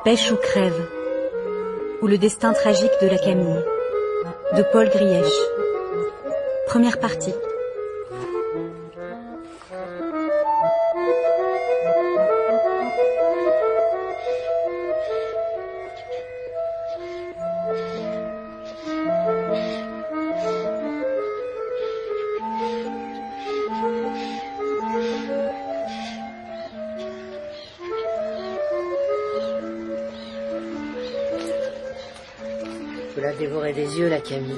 Pêche ou crève, ou le destin tragique de la Camille, de Paul Grièche. Première partie. Vous la dévorez des yeux, la Camille.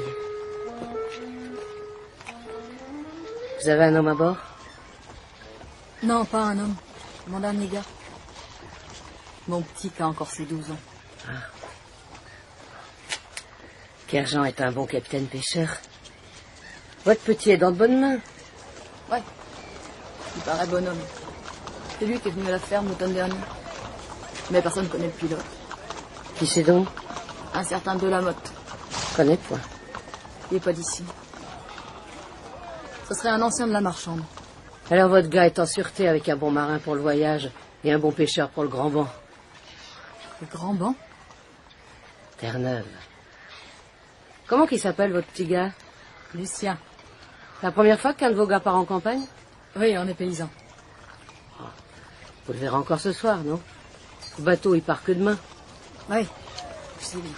Vous avez un homme à bord? Non, pas un homme. Mon dernier gars. Mon petit qui a encore ses 12 ans. Ah. Kerjean est un bon capitaine pêcheur. Votre petit est dans de bonnes mains. Ouais. Il paraît bonhomme. C'est lui qui est venu à la ferme l'automne dernier. Mais personne ne connaît le pilote. Qui c'est donc? Un certain Delamotte. Je connais point. Il n'est pas d'ici. Ce serait un ancien de la marchande. Alors votre gars est en sûreté avec un bon marin pour le voyage et un bon pêcheur pour le grand banc. Le grand banc? Terre-Neuve. Comment qu'il s'appelle, votre petit gars? Lucien. C'est la première fois qu'un de vos gars part en campagne? Oui, on est paysans. Oh. Vous le verrez encore ce soir, non? Le bateau, il part que demain. Oui, je sais bien.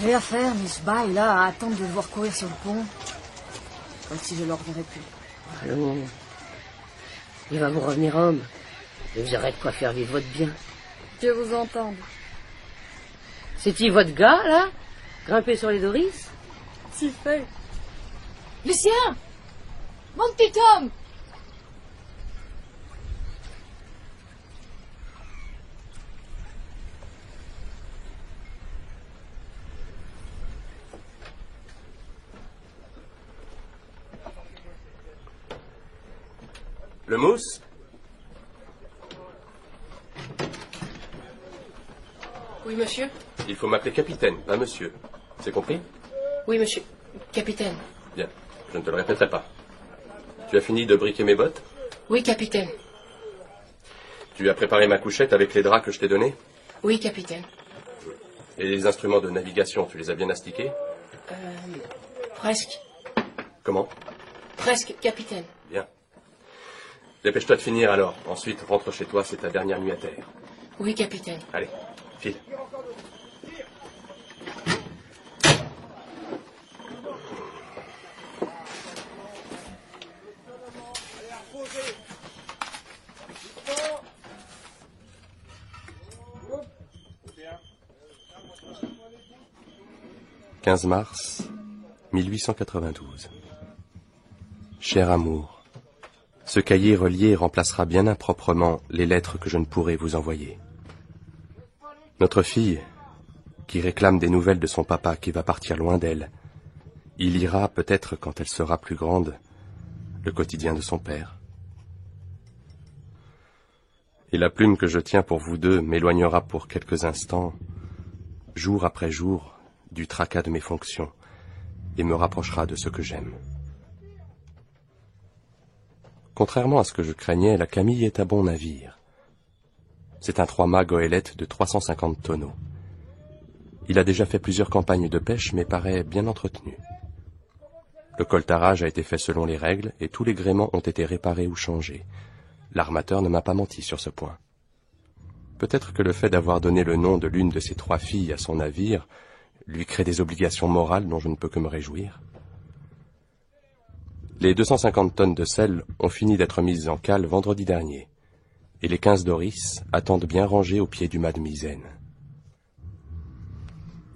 J'ai à faire, mais ce bail là à attendre de le voir courir sur le pont. Comme si je ne le reverrai plus. Allons. Il va vous revenir homme. Et vous aurez de quoi faire vivre votre bien. Que vous entendre. C'est-il votre gars, là? Grimpé sur les Doris? Si fait. Lucien! Mon petit homme! Le mousse? Oui, monsieur. Il faut m'appeler capitaine, pas monsieur. C'est compris? Oui, monsieur. Capitaine. Bien, je ne te le répéterai pas. Tu as fini de briquer mes bottes? Oui, capitaine. Tu as préparé ma couchette avec les draps que je t'ai donnés? Oui, capitaine. Et les instruments de navigation, tu les as bien astiqués? Presque. Comment? Presque, capitaine. Bien. Dépêche-toi de finir alors. Ensuite, rentre chez toi, c'est ta dernière nuit à terre. Oui, capitaine. Allez, file. « 15 mars 1892. Cher amour, ce cahier relié remplacera bien improprement les lettres que je ne pourrai vous envoyer. Notre fille, qui réclame des nouvelles de son papa qui va partir loin d'elle, y lira peut-être quand elle sera plus grande le quotidien de son père. Et la plume que je tiens pour vous deux m'éloignera pour quelques instants, jour après jour, du tracas de mes fonctions et me rapprochera de ce que j'aime. Contrairement à ce que je craignais, la Camille est un bon navire. C'est un 3-mâts goélette de 350 tonneaux. Il a déjà fait plusieurs campagnes de pêche, mais paraît bien entretenu. Le coltarage a été fait selon les règles et tous les gréements ont été réparés ou changés. L'armateur ne m'a pas menti sur ce point. Peut-être que le fait d'avoir donné le nom de l'une de ses 3 filles à son navire lui crée des obligations morales dont je ne peux que me réjouir. Les 250 tonnes de sel ont fini d'être mises en cale vendredi dernier, et les 15 Doris attendent bien rangées au pied du mât de misaine.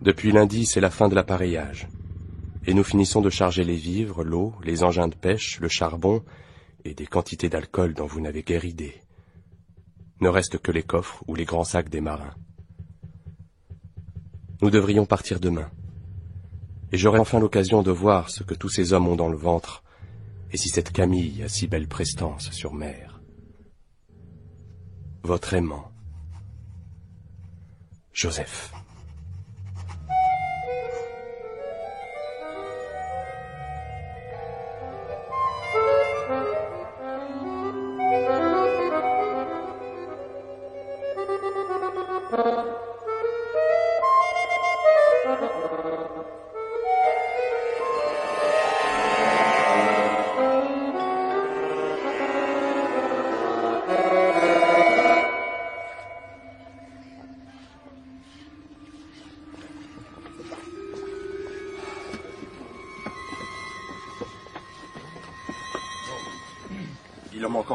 Depuis lundi, c'est la fin de l'appareillage, et nous finissons de charger les vivres, l'eau, les engins de pêche, le charbon, et des quantités d'alcool dont vous n'avez guère idée. Ne restent que les coffres ou les grands sacs des marins. Nous devrions partir demain, et j'aurai enfin l'occasion de voir ce que tous ces hommes ont dans le ventre, et si cette Camille a si belle prestance sur mer. Votre aimant, Joseph.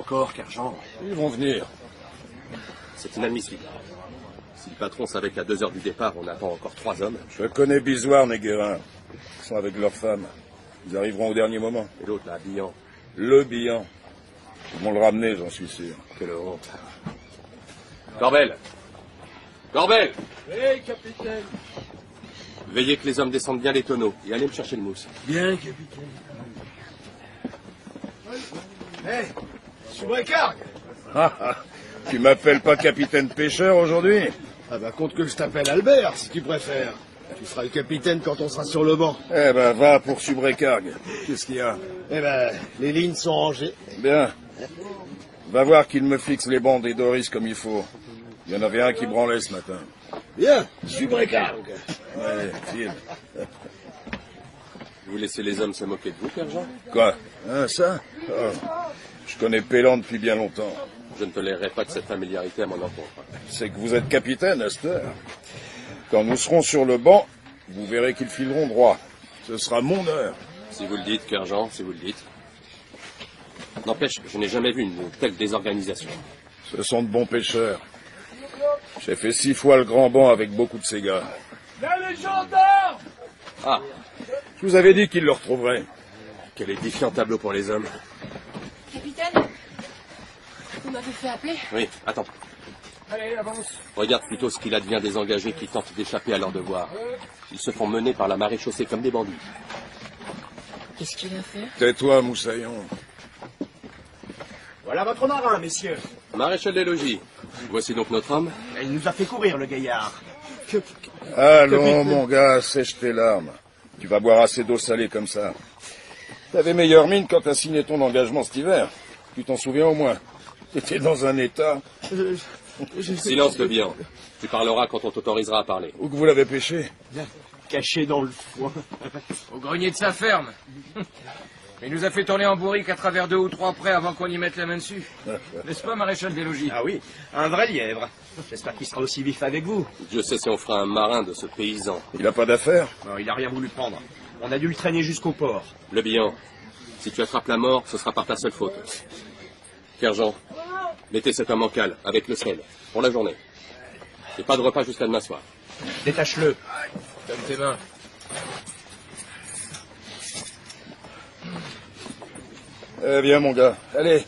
encore, Kerjean? Ils vont venir. C'est inadmissible. Si le patron savait qu'à 2 heures du départ, on attend encore 3 hommes... Je connais Bisoire et Guérin. Ils sont avec leurs femmes. Ils arriveront au dernier moment. Et l'autre, là, Billan. Le Billan. Ils vont le ramener, j'en suis sûr. Quelle honte. Corbel! Corbel! Oui, capitaine. Veillez que les hommes descendent bien les tonneaux et allez me chercher le mousse. Bien, capitaine. Hé, Subrécargue. Tu m'appelles pas capitaine pêcheur aujourd'hui? Ah bah compte que je t'appelle Albert, si tu préfères. Tu seras le capitaine quand on sera sur le banc. Eh ben, va pour Subrécargue. Qu'est-ce qu'il y a? Eh ben, les lignes sont rangées. Bien. Va voir qu'il me fixe les bancs des Doris comme il faut. Il y en avait un qui branlait ce matin. Bien, Subrécargue. Allez, file. Vous laissez les hommes se moquer de vous, Kerjean? Quoi? Hein, ça? Oh. Je connais Pélan depuis bien longtemps. Je ne tolérerai pas de cette familiarité à mon encontre. C'est que vous êtes capitaine, à cette heure. Quand nous serons sur le banc, vous verrez qu'ils fileront droit. Ce sera mon heure. Si vous le dites, Kerjean, si vous le dites. N'empêche, je n'ai jamais vu une telle désorganisation. Ce sont de bons pêcheurs. J'ai fait 6 fois le grand banc avec beaucoup de ces gars. Là, les gendarmes. Ah, Je vous avais dit qu'ils le retrouveraient. quel édifiant tableau pour les hommes. Capitaine, vous m'avez fait appeler? Oui, attends. Allez, avance. Regarde plutôt ce qu'il advient des engagés qui tentent d'échapper à leur devoir. Ils se font mener par la marée chaussée comme des bandits. Qu'est-ce qu'il a fait? Tais-toi, Moussaillon. Voilà votre marin, messieurs. Maréchal des logis, voici donc notre homme. Il nous a fait courir, le gaillard. Allons, mon gars, sèche tes larmes. Tu vas boire assez d'eau salée comme ça. T'avais meilleure mine quand t'as signé ton engagement cet hiver. Tu t'en souviens au moins. T'étais dans un état... Silence, Le Bihan. Tu parleras quand on t'autorisera à parler. Où que vous l'avez pêché? Caché dans le foin. Au grenier de sa ferme. Il nous a fait tourner en bourrique à travers 2 ou 3 prés avant qu'on y mette la main dessus. N'est-ce pas, maréchal des logis? Ah oui, un vrai lièvre. J'espère qu'il sera aussi vif avec vous. Dieu sait si on fera un marin de ce paysan. Il a pas d'affaires? Non, il n'a rien voulu prendre. On a dû le traîner jusqu'au port. Le Bihan, si tu attrapes la mort, ce sera par ta seule faute. Kerjean, mettez cet homme en cale, avec le sel, pour la journée. Et pas de repas jusqu'à demain soir. Détache-le. Donne tes mains. Eh bien, mon gars, allez.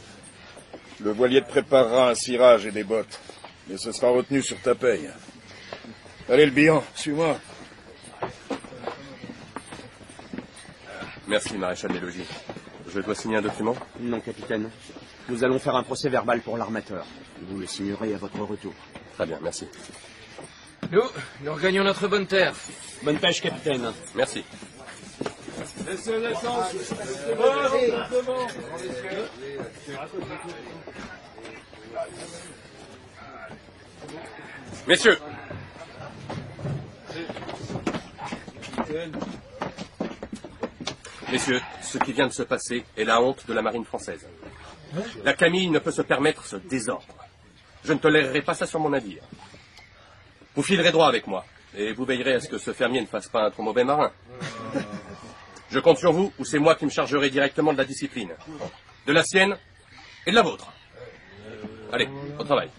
Le voilier te préparera un cirage et des bottes. Mais ce sera retenu sur ta paye. Allez, le Bihan, suis-moi. Merci, maréchal des logis. Je dois signer un document? Non, capitaine. Nous allons faire un procès verbal pour l'armateur. Vous le signerez à votre retour. Très bien, merci. Nous regagnons notre bonne terre. Bonne pêche, capitaine. Merci. Laissez l'essence. Messieurs, Messieurs, ce qui vient de se passer est la honte de la marine française. La Camille ne peut se permettre ce désordre. Je ne tolérerai pas ça sur mon navire. Vous filerez droit avec moi, et vous veillerez à ce que ce fermier ne fasse pas un trop mauvais marin. Je compte sur vous, ou c'est moi qui me chargerai directement de la discipline. De la sienne et de la vôtre. Allez, au travail.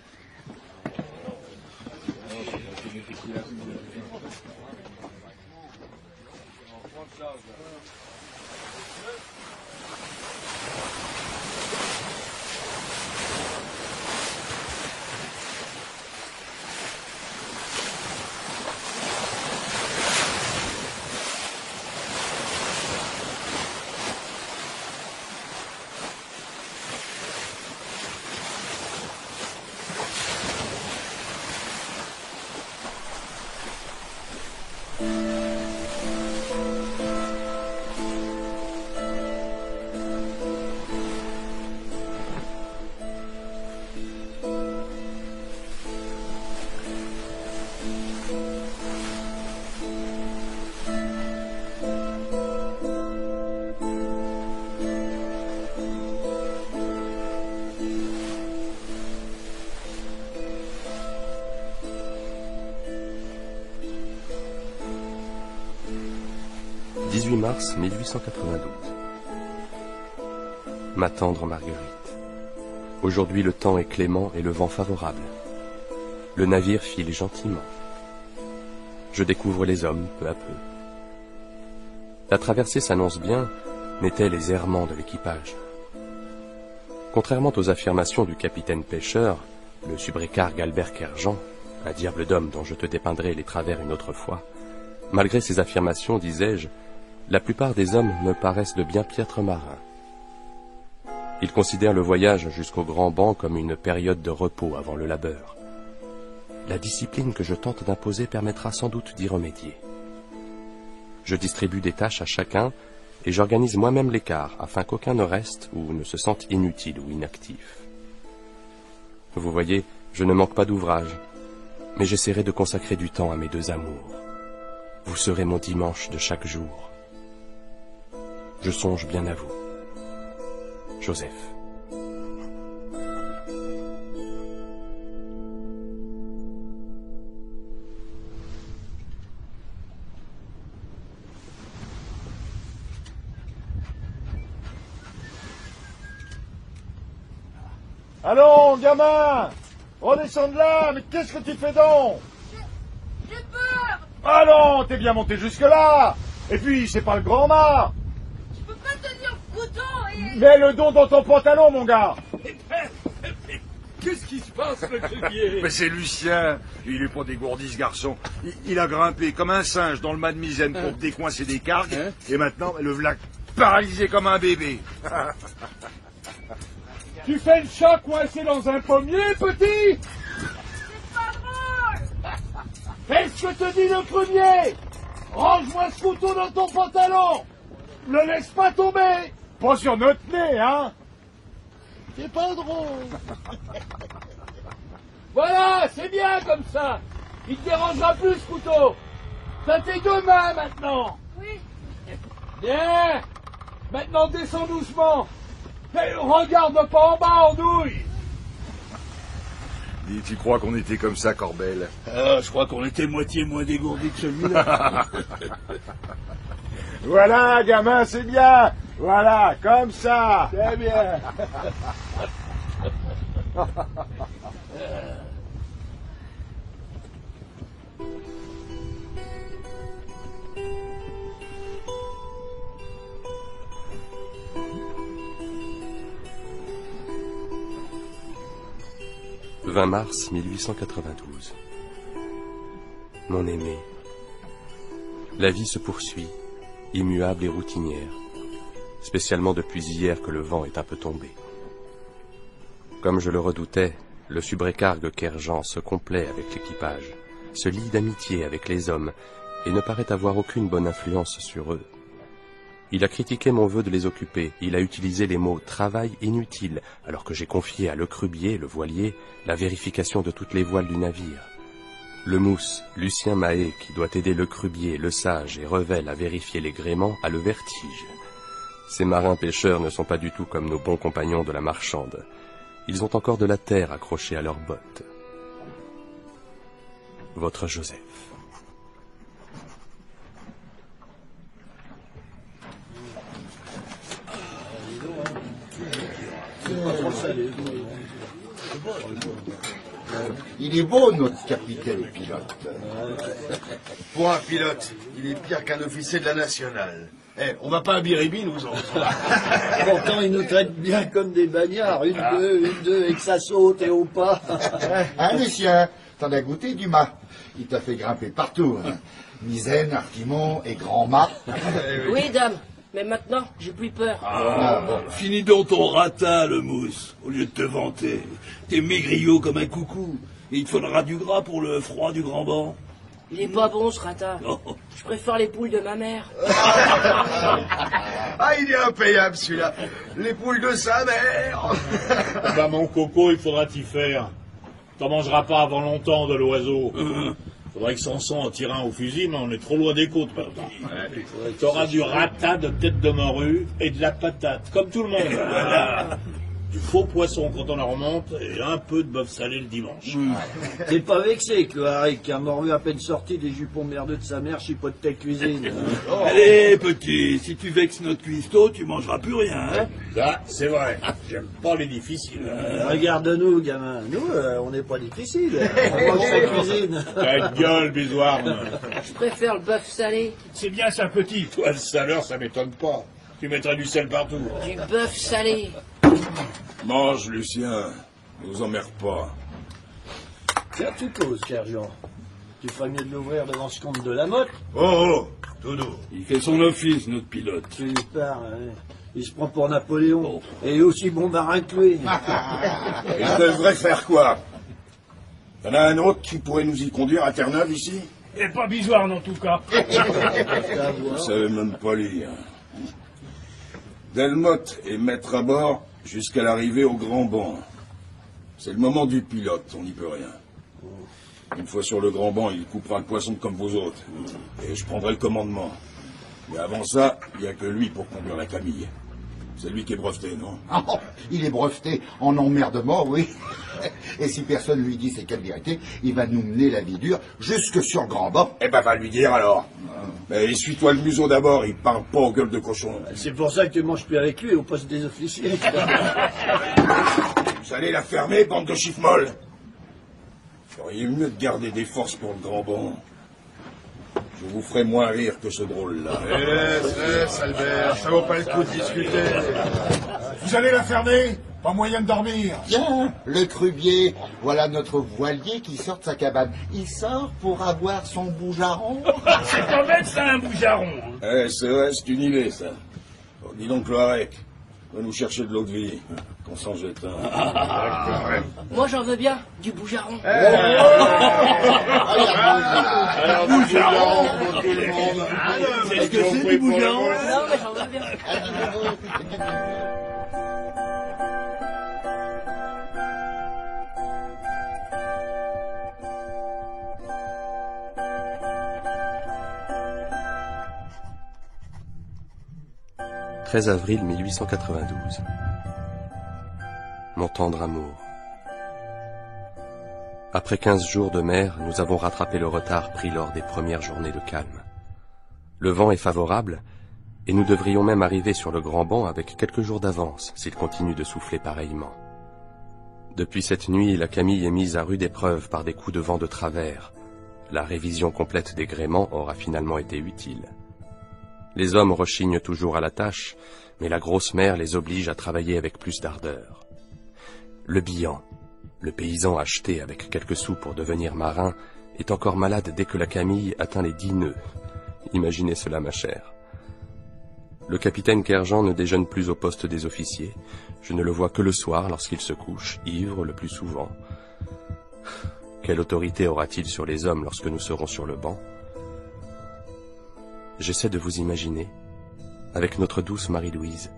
« 18 mars 1892. Ma tendre Marguerite. Aujourd'hui, le temps est clément et le vent favorable. Le navire file gentiment. Je découvre les hommes peu à peu. La traversée s'annonce bien, mais tels les errements de l'équipage. Contrairement aux affirmations du capitaine pêcheur, le subrécargue Albert Kerjean, un diable d'homme dont je te dépeindrai les travers une autre fois, malgré ces affirmations, disais-je, la plupart des hommes me paraissent de bien piètres marins. Ils considèrent le voyage jusqu'au grand banc comme une période de repos avant le labeur. La discipline que je tente d'imposer permettra sans doute d'y remédier. Je distribue des tâches à chacun et j'organise moi-même l'écart afin qu'aucun ne reste ou ne se sente inutile ou inactif. Vous voyez, je ne manque pas d'ouvrage, mais j'essaierai de consacrer du temps à mes deux amours. Vous serez mon dimanche de chaque jour. Je songe bien à vous. Joseph. Allons, gamin! Redescends de là, mais qu'est-ce que tu fais donc? J'ai peur! Allons, t'es bien monté jusque-là! Et puis, c'est pas le grand mât! Je peux pas tenir le couteau et... Mets le dos dans ton pantalon, mon gars! Qu'est-ce qui se passe, le cribier? Mais c'est Lucien. Il est pas dégourdi, ce garçon. Il a grimpé comme un singe dans le mât de misaine pour décoincer des cargues. Et maintenant, le vlac paralysé comme un bébé. Tu fais le chat coincé dans un pommier, petit? C'est pas drôle! Fais ce que te dit le premier! Range-moi ce couteau dans ton pantalon! Ne laisse pas tomber! Pas sur notre nez, hein? C'est pas drôle! Voilà, c'est bien comme ça! Il te dérangera plus, ce couteau! T'as tes deux mains maintenant! Oui. Bien! Maintenant descends doucement! Et regarde pas en bas, en douille! Dis, tu crois qu'on était comme ça, Corbel? Je crois qu'on était moitié moins dégourdi que celui-là. Voilà, gamin, c'est bien. Voilà, comme ça. C'est bien. « 20 mars 1892. Mon aimé, la vie se poursuit, immuable et routinière, spécialement depuis hier que le vent est un peu tombé. Comme je le redoutais, le subrécargue Kerjean se complaît avec l'équipage, se lie d'amitié avec les hommes et ne paraît avoir aucune bonne influence sur eux. Il a critiqué mon vœu de les occuper, il a utilisé les mots « travail inutile » alors que j'ai confié à Lecrubier, le voilier, la vérification de toutes les voiles du navire. Le mousse, Lucien Mahé, qui doit aider Lecrubier, le sage et Revel à vérifier les gréements, a le vertige. Ces marins pêcheurs ne sont pas du tout comme nos bons compagnons de la marchande. Ils ont encore de la terre accrochée à leurs bottes. Votre Joseph. Il est beau, notre capitaine pilote. Pour un pilote, il est pire qu'un officier de la nationale. Eh, on va pas à Biribi, nous autres. Pourtant, il nous traite bien comme des bagnards. Une, deux, et que ça saute et au pas. Hein, Lucien, t'en as goûté du mât. Il t'a fait grimper partout. Hein. Misaine, Artimon et grand mât. Oui, dame. Mais maintenant, j'ai plus peur. Bon. Finis donc ton ratin, le mousse, au lieu de te vanter. T'es maigriot comme un coucou. Et il te faudra du gras pour le froid du grand banc. Il est pas bon, ce ratin. Je préfère les poules de ma mère. Ah, il est impayable, celui-là. Les poules de sa mère. Bah, mon coco, il faudra t'y faire. T'en mangeras pas avant longtemps de l'oiseau. Faudrait que Samson en tire un au fusil, mais on est trop loin des côtes maintenant. T'auras du ratin de tête de morue et de la patate, comme tout le monde. du faux poisson quand on la remonte et un peu de bœuf salé le dimanche. T'es pas vexé que le Harry, qui a mordu à peine sorti des jupons merdeux de sa mère, chipote ta cuisine. Allez, petit, si tu vexes notre cuistot, tu mangeras plus rien, hein. Ça, c'est vrai. J'aime pas les difficiles. Regarde-nous, gamin. Nous, on n'est pas difficiles. On mange sa cuisine. Ta gueule, Bisouarne. Je préfère le bœuf salé. C'est bien ça, petit. Toi, le saleur, ça m'étonne pas. Tu mettrais du sel partout. Du bœuf salé. Mange, Lucien. Nous emmerde pas. Tiens, tu causes, sergent. Tu ferais mieux de l'ouvrir devant ce compte de la motte. Oh, Dodo, il fait son office, notre pilote. Tu pars, hein. Il se prend pour Napoléon. Et aussi bon marin que lui. Il devrait faire quoi? Y'en a un autre qui pourrait nous y conduire à Terre-Neuve, ici? Et pas Bisouarne, en tout cas. Vous savez même pas lire. Delmotte est maître à bord jusqu'à l'arrivée au grand banc. C'est le moment du pilote, on n'y peut rien. Une fois sur le grand banc, il coupera le poisson comme vous autres. Et je prendrai le commandement. Mais avant ça, il n'y a que lui pour conduire la Camille. C'est lui qui est breveté, non? Oh, il est breveté en emmerdement, oui. Et si personne lui dit ses quatre vérités, il va nous mener la vie dure jusque sur le grand banc. Eh ben, va lui dire alors. Mais essuie-toi le museau d'abord, il parle pas aux gueules de cochon. C'est pour ça que tu manges plus avec lui au poste des officiers. Vous allez la fermer, bande de chiffres molles. Vous feriez mieux de garder des forces pour le grand banc. Je vous ferai moins rire que ce drôle-là. Laisse, Albert, ça vaut pas le coup de discuter. Vous allez la fermer? Pas moyen de dormir. Tiens, le Crubier, voilà notre voilier qui sort de sa cabane. Il sort pour avoir son boujaron. C'est pas bête, ça, un boujaron. Eh, c'est vrai, c'est une idée, ça. Oh, dis donc, Cloarec, va nous chercher de l'eau de vie, qu'on s'en jette un. Moi, j'en veux bien, du boujaron. Alors, boujaron pour tout le monde. C'est ce que c'est, du boujaron? Non, mais j'en veux bien. 13 avril 1892. Mon tendre amour. Après 15 jours de mer, nous avons rattrapé le retard pris lors des premières journées de calme. Le vent est favorable, et nous devrions même arriver sur le grand banc avec quelques jours d'avance, s'il continue de souffler pareillement. Depuis cette nuit, la Camille est mise à rude épreuve par des coups de vent de travers. La révision complète des gréements aura finalement été utile. Les hommes rechignent toujours à la tâche, mais la grosse mer les oblige à travailler avec plus d'ardeur. Le Bihan, le paysan acheté avec quelques sous pour devenir marin, est encore malade dès que la Camille atteint les 10 nœuds. Imaginez cela, ma chère. Le capitaine Kerjean ne déjeune plus au poste des officiers. Je ne le vois que le soir lorsqu'il se couche, ivre le plus souvent. Quelle autorité aura-t-il sur les hommes lorsque nous serons sur le banc? J'essaie de vous imaginer, avec notre douce Marie-Louise,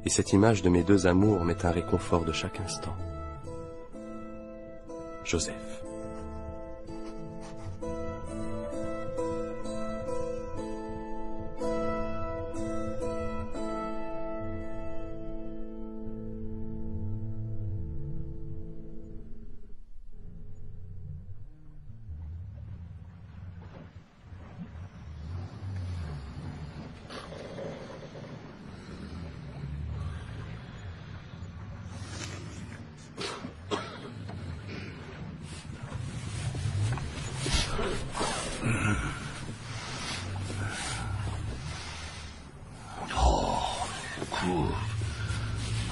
et cette image de mes deux amours m'est un réconfort de chaque instant. Joseph.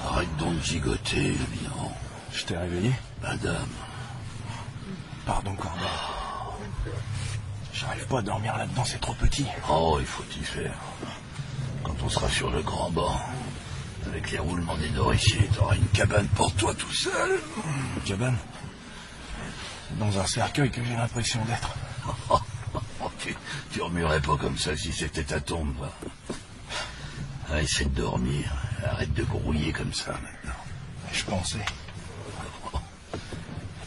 Arrête donc de gigoter, le bilan. Je t'ai réveillé? Madame. Pardon, Corbin. J'arrive pas à dormir là-dedans, c'est trop petit. Oh, il faut y faire. Quand on sera sur le grand banc, avec les roulements des nourriciers, t'auras une cabane pour toi tout seul. Une cabane? C'est dans un cercueil que j'ai l'impression d'être. Tu remuerais pas comme ça si c'était ta tombe. Ah, essaie de dormir. Arrête de grouiller comme ça maintenant. Je pensais.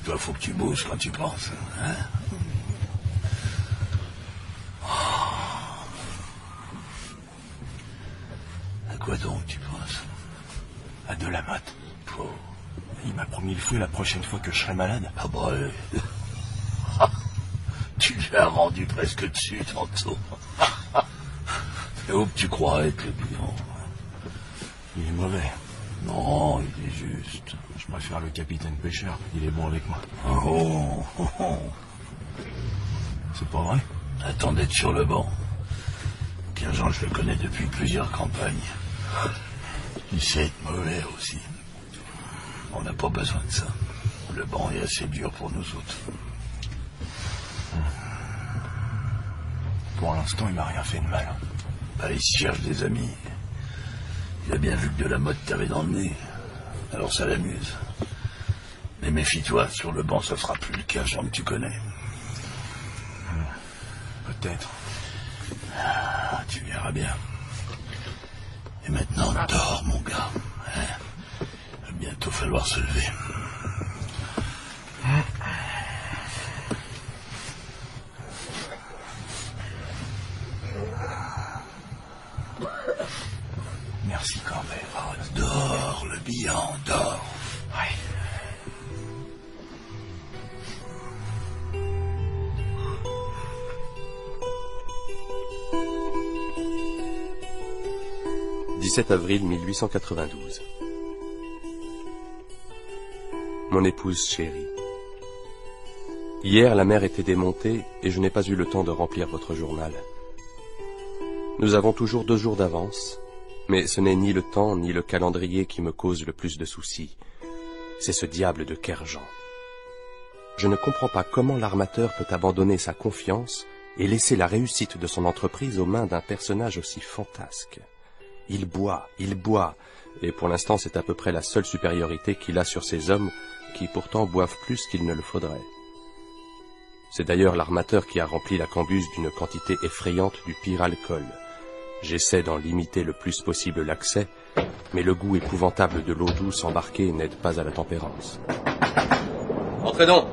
Toi, faut que tu bouges quand tu penses. Hein? À quoi donc tu penses? À de la motte. pauvre. Il m'a promis le fouet la prochaine fois que je serai malade. Ah bah, tu lui as rendu presque dessus tantôt. Et où que tu crois être le bilan? Il est mauvais. Non, il est juste. Je préfère le capitaine pêcheur. Il est bon avec moi. Oh. C'est pas vrai? Attends d'être sur le banc. Pierre-Jean, je le connais depuis plusieurs campagnes. Il sait être mauvais aussi. On n'a pas besoin de ça. Le banc est assez dur pour nous autres. Pour l'instant, il m'a rien fait de mal. Bah, il se cherche des amis. Il a bien vu que de la mode t'avait dans le nez. Alors ça l'amuse. Mais méfie-toi, sur le banc, ça sera plus le cas, Jean, que tu connais. Peut-être. Ah, tu verras bien. Et maintenant, dors, mon gars. Il va bientôt falloir se lever. Merci, Corbeil. Oh, dors, le bihan, dors. Ouais. « 17 avril 1892. Mon épouse chérie. Hier, la mer était démontée et je n'ai pas eu le temps de remplir votre journal. Nous avons toujours 2 jours d'avance, mais ce n'est ni le temps ni le calendrier qui me cause le plus de soucis. C'est ce diable de Kerjean. Je ne comprends pas comment l'armateur peut abandonner sa confiance et laisser la réussite de son entreprise aux mains d'un personnage aussi fantasque. Il boit, et pour l'instant c'est à peu près la seule supériorité qu'il a sur ces hommes qui pourtant boivent plus qu'il ne le faudrait. C'est d'ailleurs l'armateur qui a rempli la cambuse d'une quantité effrayante du pire alcool. J'essaie d'en limiter le plus possible l'accès, mais le goût épouvantable de l'eau douce embarquée n'aide pas à la tempérance. Entrez donc.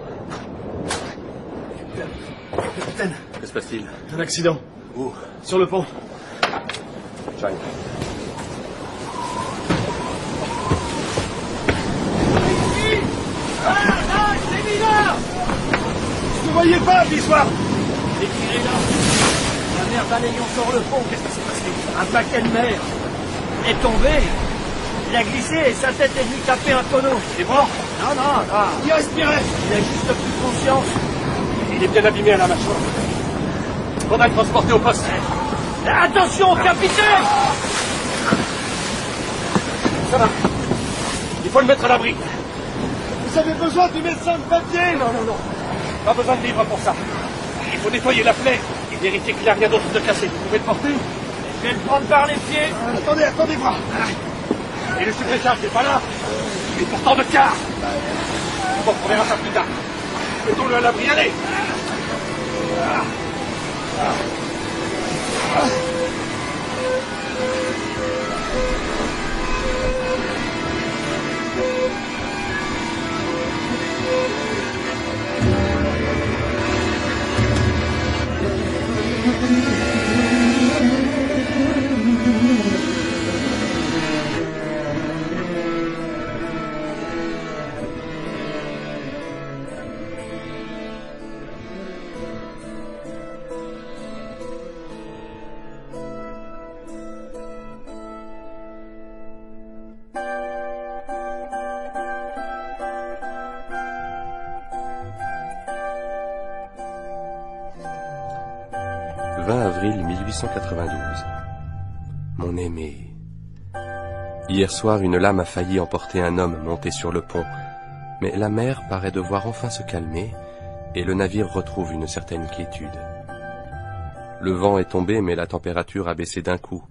Capitaine. Que se passe-t-il? Un accident. Où? Sur le pont. J'arrive. C'est mineur! Je ne voyais pas, Bissoir! Les tirés là. La mer balayant sur le pont, qu'est-ce qui s'est passé? Un paquet de mer est tombé. Il a glissé et sa tête est venue taper un tonneau. Il est mort? Non. Il respirait! Il a juste plus conscience. Il est bien abîmé à la mâchoire. Faudra le transporter au poste. Attention, capitaine! Ça va. Il faut le mettre à l'abri. Vous avez besoin du médecin de papier? Non. Pas besoin de livre pour ça. Il faut nettoyer la plaie et vérifier qu'il n'y a rien d'autre de cassé. Vous pouvez le porter? Je vais le prendre par les pieds. Attendez, voir. Et le secrétaire qui n'est pas là. Il est pourtant de quart. Bon, on verra ça plus tard. Mettons-le à l'abri, allez. « 20 avril 1892. Mon aimé. Hier soir, une lame a failli emporter un homme monté sur le pont, mais la mer paraît devoir enfin se calmer, et le navire retrouve une certaine quiétude. Le vent est tombé, mais la température a baissé d'un coup,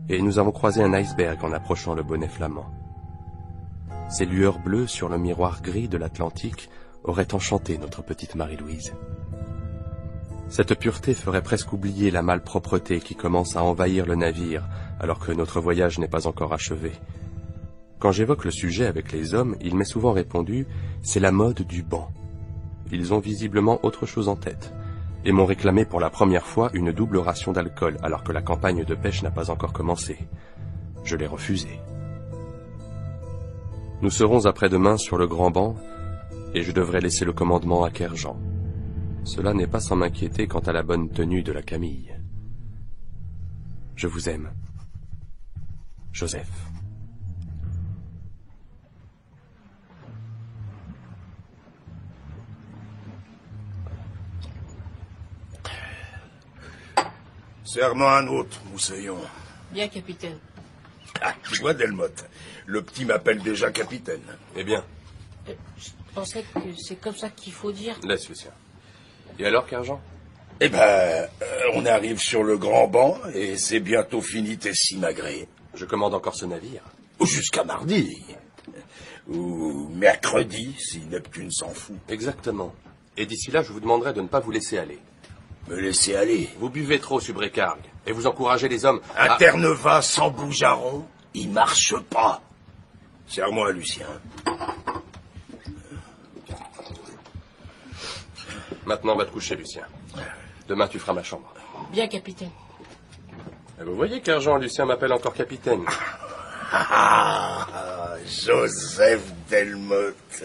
et nous avons croisé un iceberg en approchant le bonnet flamand. Ces lueurs bleues sur le miroir gris de l'Atlantique auraient enchanté notre petite Marie-Louise. Cette pureté ferait presque oublier la malpropreté qui commence à envahir le navire, alors que notre voyage n'est pas encore achevé. Quand j'évoque le sujet avec les hommes, il m'est souvent répondu « c'est la mode du banc ». Ils ont visiblement autre chose en tête, et m'ont réclamé pour la première fois une double ration d'alcool, alors que la campagne de pêche n'a pas encore commencé. Je l'ai refusé. Nous serons après-demain sur le grand banc, et je devrais laisser le commandement à Kerjean. Cela n'est pas sans m'inquiéter quant à la bonne tenue de la Camille. Je vous aime. Joseph. Serre-moi un autre, Moussaillon. Bien, capitaine. Ah, tu vois, Delmotte, le petit m'appelle déjà capitaine. Eh bien. Je pensais que c'est comme ça qu'il faut dire. Laisse, Lucien. Et alors, Kerjean? Eh ben, on arrive sur le grand banc et c'est bientôt fini tes simagrées. Je commande encore ce navire. Jusqu'à mardi. Ou mercredi, si Neptune s'en fout. Exactement. Et d'ici là, je vous demanderai de ne pas vous laisser aller. Me laisser aller? Vous buvez trop, Subrécargue, et vous encouragez les hommes à... Un Terre-Neuve sans bougearon, il marche pas. Serre-moi, Lucien. Maintenant, va te coucher, Lucien. Demain, tu feras ma chambre. Bien, capitaine. Et vous voyez qu'Kerjean Lucien m'appelle encore capitaine. Ah, Joseph Delmotte.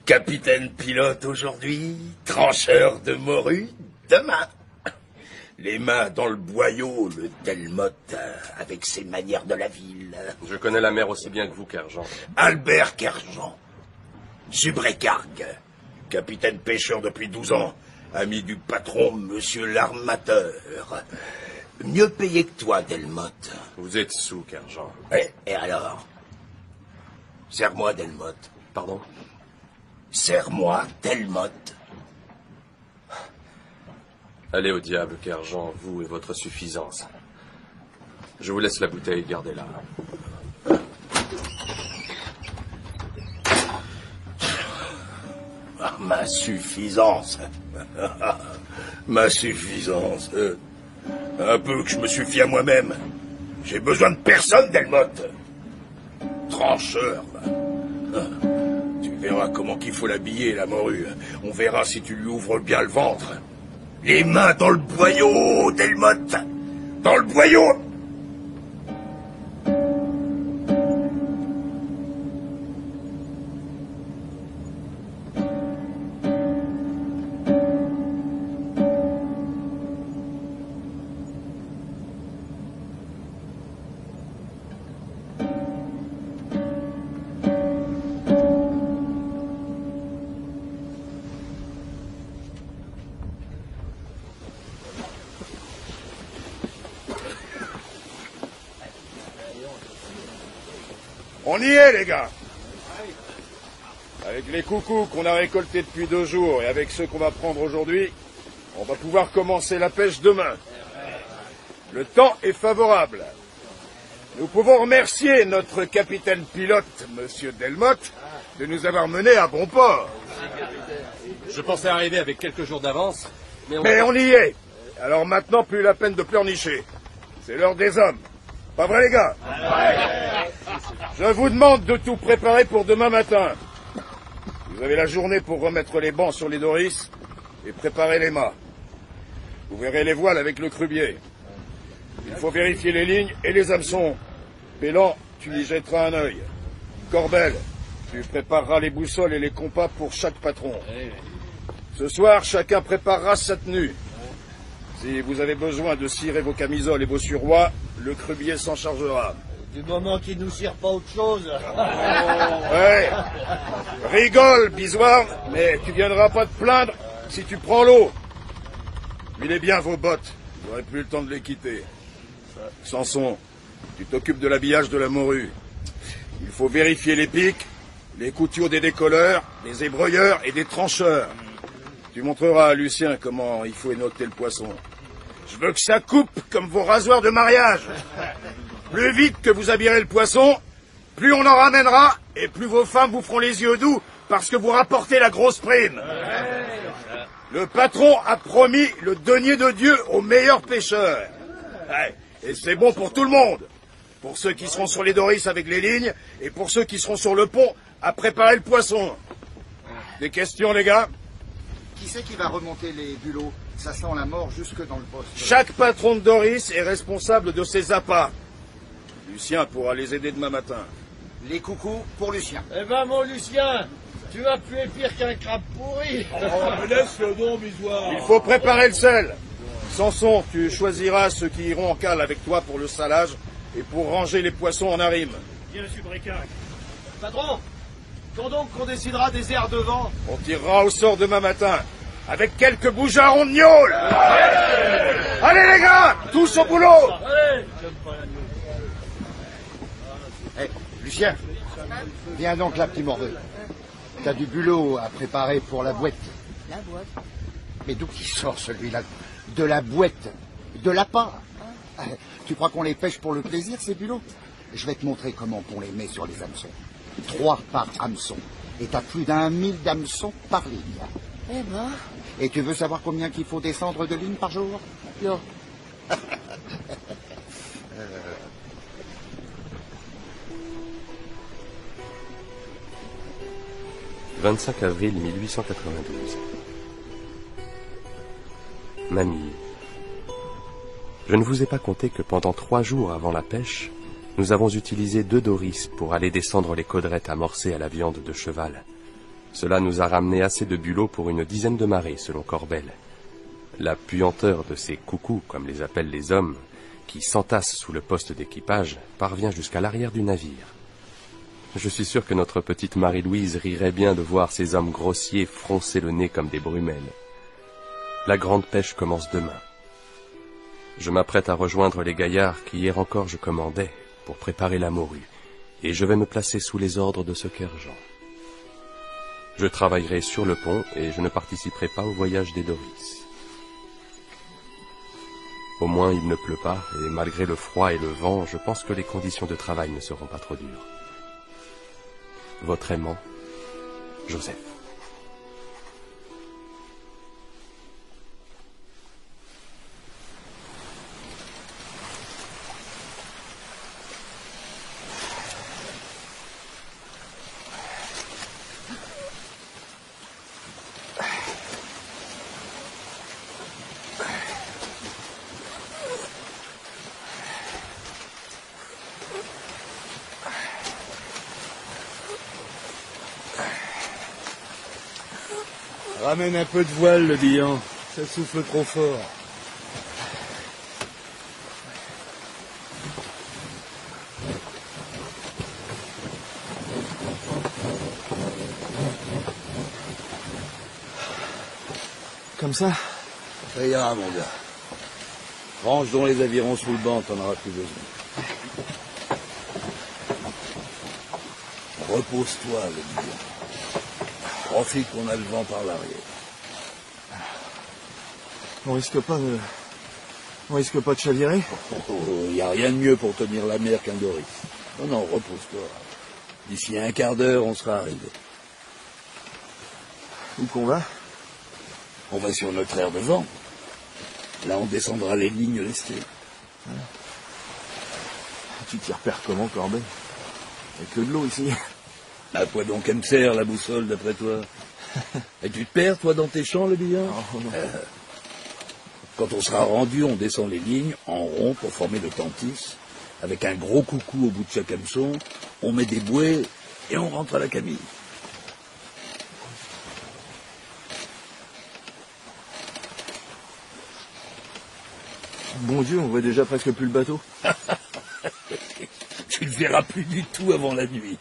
Capitaine pilote aujourd'hui, trancheur de morue demain. Les mains dans le boyau, le Delmotte, avec ses manières de la ville. Je connais la mer aussi bien que vous, Kerjean. Albert Kerjean. Subrécargue. Capitaine pêcheur depuis 12 ans. Ami du patron, monsieur l'armateur. Mieux payé que toi, Delmotte. Vous êtes sous, Kerjean. Et alors? Serre-moi, Delmotte. Pardon? Serre-moi, Delmotte. Allez au diable, Kerjean, vous et votre suffisance. Je vous laisse la bouteille, gardez-la. Ma suffisance. Ma suffisance. Un peu que je me suffis à moi-même. J'ai besoin de personne, Delmotte. Trancheur. Tu verras comment qu'il faut l'habiller, la morue. On verra si tu lui ouvres bien le ventre. Les mains dans le boyau, Delmotte. Dans le boyau. On y est, les gars. Avec les coucous qu'on a récoltés depuis 2 jours et avec ceux qu'on va prendre aujourd'hui, on va pouvoir commencer la pêche demain. Le temps est favorable. Nous pouvons remercier notre capitaine pilote, monsieur Delmotte, de nous avoir menés à bon port. Je pensais arriver avec quelques jours d'avance, mais on y est. Alors maintenant, plus la peine de pleurnicher. C'est l'heure des hommes. Pas vrai, les gars? Je vous demande de tout préparer pour demain matin. Vous avez la journée pour remettre les bancs sur les doris et préparer les mâts. Vous verrez les voiles avec le crubier. Il faut vérifier les lignes et les hameçons. Pélan, tu y jetteras un œil. Corbel, tu prépareras les boussoles et les compas pour chaque patron. Ce soir, chacun préparera sa tenue. Si vous avez besoin de cirer vos camisoles et vos suroîts, le crubier s'en chargera. Du moment qu'il nous cire pas autre chose. Ouais. Rigole, bisoire, mais tu viendras pas te plaindre si tu prends l'eau. Huilez bien vos bottes, vous n'aurez plus le temps de les quitter. Samson, tu t'occupes de l'habillage de la morue. Il faut vérifier les pics, les coutures des décolleurs, des ébroyeurs et des trancheurs. Tu montreras à Lucien comment il faut énoncter le poisson. Je veux que ça coupe comme vos rasoirs de mariage. Plus vite que vous habillerez le poisson, plus on en ramènera et plus vos femmes vous feront les yeux doux parce que vous rapportez la grosse prime. Le patron a promis le denier de Dieu aux meilleurs pêcheurs. Et c'est bon pour tout le monde. Pour ceux qui seront sur les doris avec les lignes et pour ceux qui seront sur le pont à préparer le poisson. Des questions, les gars? Qui c'est qui va remonter les bulots? Ça sent la mort jusque dans le poste. Chaque patron de doris est responsable de ses appâts. Lucien pourra les aider demain matin. Les coucous pour Lucien. Eh ben, mon Lucien, tu vas puer pire qu'un crabe pourri. Oh, laisse-le donc, Bisoire. Il faut préparer le sel. Samson, tu choisiras ceux qui iront en cale avec toi pour le salage et pour ranger les poissons en arime. Bien, monsieur Bricard. Patron, quand donc qu'on décidera des airs de vent? On tirera au sort demain matin, avec quelques bougeards de gnôle. Allez les gars, tous au boulot. Allez. Hey, Lucien, viens donc là, petit morveux. T'as du bulot à préparer pour la boîte. La boîte? Mais d'où il sort celui-là? De la boîte, de l'appât. Tu crois qu'on les pêche pour le plaisir, ces bulots? Je vais te montrer comment on les met sur les hameçons. 3 par hameçon. Et t'as plus d'1000 d'hameçons par ligne. Eh ben... Et tu veux savoir combien qu'il faut descendre de ligne par jour? Non. 25 avril 1892. Mamie, je ne vous ai pas conté que pendant 3 jours avant la pêche, nous avons utilisé 2 doris pour aller descendre les caudrettes amorcées à la viande de cheval. Cela nous a ramené assez de bulots pour une dizaine de marées, selon Corbel. La puanteur de ces coucous, comme les appellent les hommes, qui s'entassent sous le poste d'équipage, parvient jusqu'à l'arrière du navire. Je suis sûr que notre petite Marie-Louise rirait bien de voir ces hommes grossiers froncer le nez comme des brumelles. La grande pêche commence demain. Je m'apprête à rejoindre les gaillards qui hier encore je commandais pour préparer la morue, et je vais me placer sous les ordres de ce Kerjean. Je travaillerai sur le pont et je ne participerai pas au voyage des Doris. Au moins il ne pleut pas, et malgré le froid et le vent, je pense que les conditions de travail ne seront pas trop dures. Votre aimant, Joseph. Ramène un peu de voile, le bihan. Ça souffle trop fort. Comme ça? Ça ira, mon gars. Range donc les avirons sous le banc, t'en auras plus besoin. Repose-toi, le bihan. Profite qu'on a le vent par l'arrière. On risque pas de chavirer? Y a rien de mieux pour tenir la mer qu'un doris. Non, repose-toi. D'ici un quart d'heure, on sera arrivé. Où qu'on va? On va sur notre aire de vent. Là, on descendra les lignes lestées. Voilà. Tu t'y repères comment, Corbet? Il n'y a que de l'eau ici. À quoi donc elle me sert, la boussole, d'après toi? Et tu te perds, toi, dans tes champs, le bihan? Oh, non. Quand on sera rendu, on descend les lignes en rond pour former le tentis. Avec un gros coucou au bout de chaque hameçon, on met des bouées et on rentre à la Camille. Bon Dieu, on voit déjà presque plus le bateau. Tu ne le verras plus du tout avant la nuit.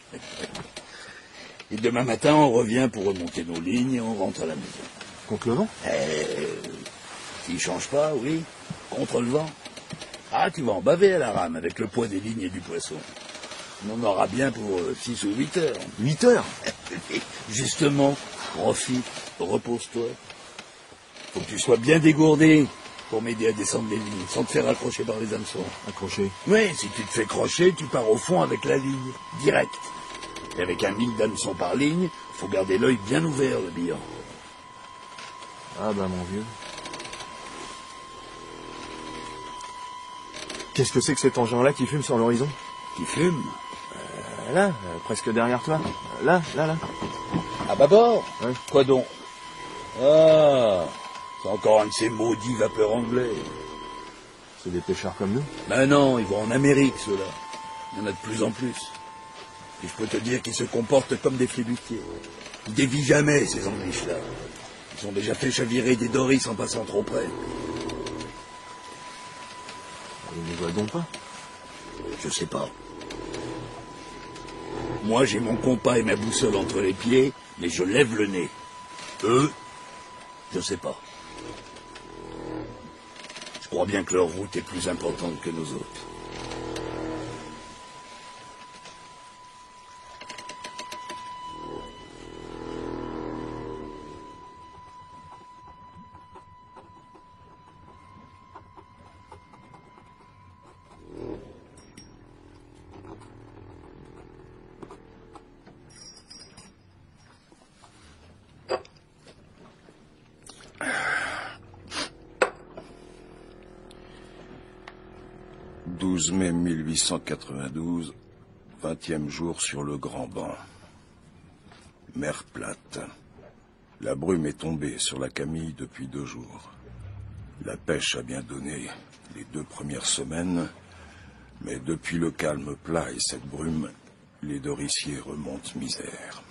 Et demain matin, on revient pour remonter nos lignes et on rentre à la maison. Contre le vent? S'il change pas, oui. Contre le vent. Ah, tu vas en baver à la rame avec le poids des lignes et du poisson. On en aura bien pour 6 ou 8 heures. 8 heures? Justement, profite, repose-toi. Faut que tu sois bien dégourdé pour m'aider à descendre les lignes, sans te faire accrocher par les hameçons. Accrocher? Oui, si tu te fais crocher, tu pars au fond avec la ligne, direct. Et avec 1000 d'hameçons par ligne, faut garder l'œil bien ouvert, le bihan. Ah ben mon vieux. Qu'est-ce que c'est que cet engin-là qui fume sur l'horizon? Qui fume? Là, presque derrière toi. Là. À bâbord? Ouais. Quoi donc? Ah, c'est encore un de ces maudits vapeurs anglais. C'est des pêcheurs comme nous? Ben non, ils vont en Amérique, ceux-là. Il y en a de plus en plus. Et je peux te dire qu'ils se comportent comme des flébutiers. Ils dévient jamais, ces Anglishes-là. Ils ont déjà fait chavirer des Doris en passant trop près. Ils ne voient donc pas? Je sais pas. Moi, j'ai mon compas et ma boussole entre les pieds, mais je lève le nez. Eux, je sais pas. Je crois bien que leur route est plus importante que nos autres. Mai 1892, 20e jour sur le Grand Banc. Mer plate. La brume est tombée sur la Camille depuis 2 jours. La pêche a bien donné les 2 premières semaines, mais depuis le calme plat et cette brume, les dorissiers remontent misère.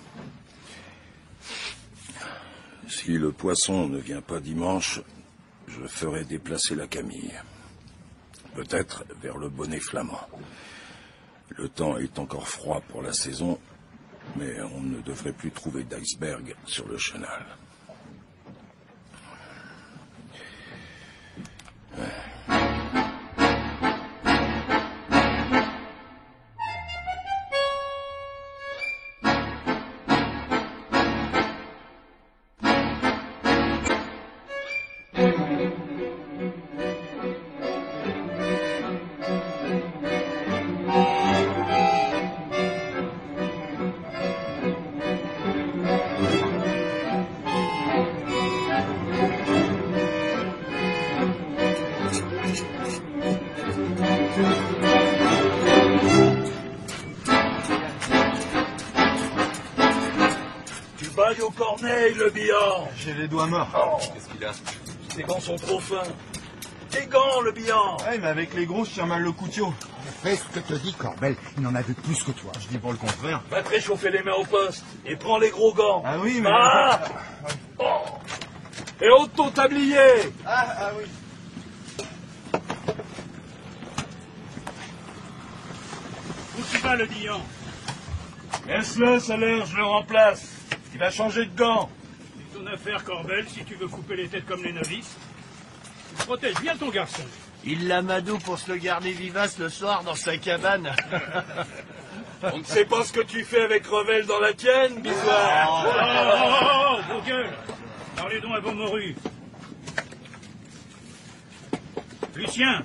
Si le poisson ne vient pas dimanche, je ferai déplacer la Camille. Peut-être vers le Bonnet flamand. Le temps est encore froid pour la saison, mais on ne devrait plus trouver d'iceberg sur le chenal. Au corneille, le bihan. J'ai les doigts morts. Oh. Qu'est-ce qu'il a? Tes gants sont trop fins. Tes gants, le bihan. Ouais, mais avec les gros, je tiens mal le couteau. Fais ce que te dit Corbel, il en a vu plus que toi. Je dis pas le contraire. Va te réchauffer les mains au poste et prends les gros gants. Ah oui, mais... Ah oh. Et ôte ton tablier. Ah oui. Où tu vas, le bihan? Laisse-le, Salaire, je le remplace. Il va changer de gants. C'est ton affaire, Corbel, si tu veux couper les têtes comme les novices. Tu protèges bien ton garçon. Il l'amadou pour se le garder vivace le soir dans sa cabane. On ne sait pas ce que tu fais avec Revel dans la tienne, Bisoire. Vos gueules. Parlez donc à vos morues. Lucien,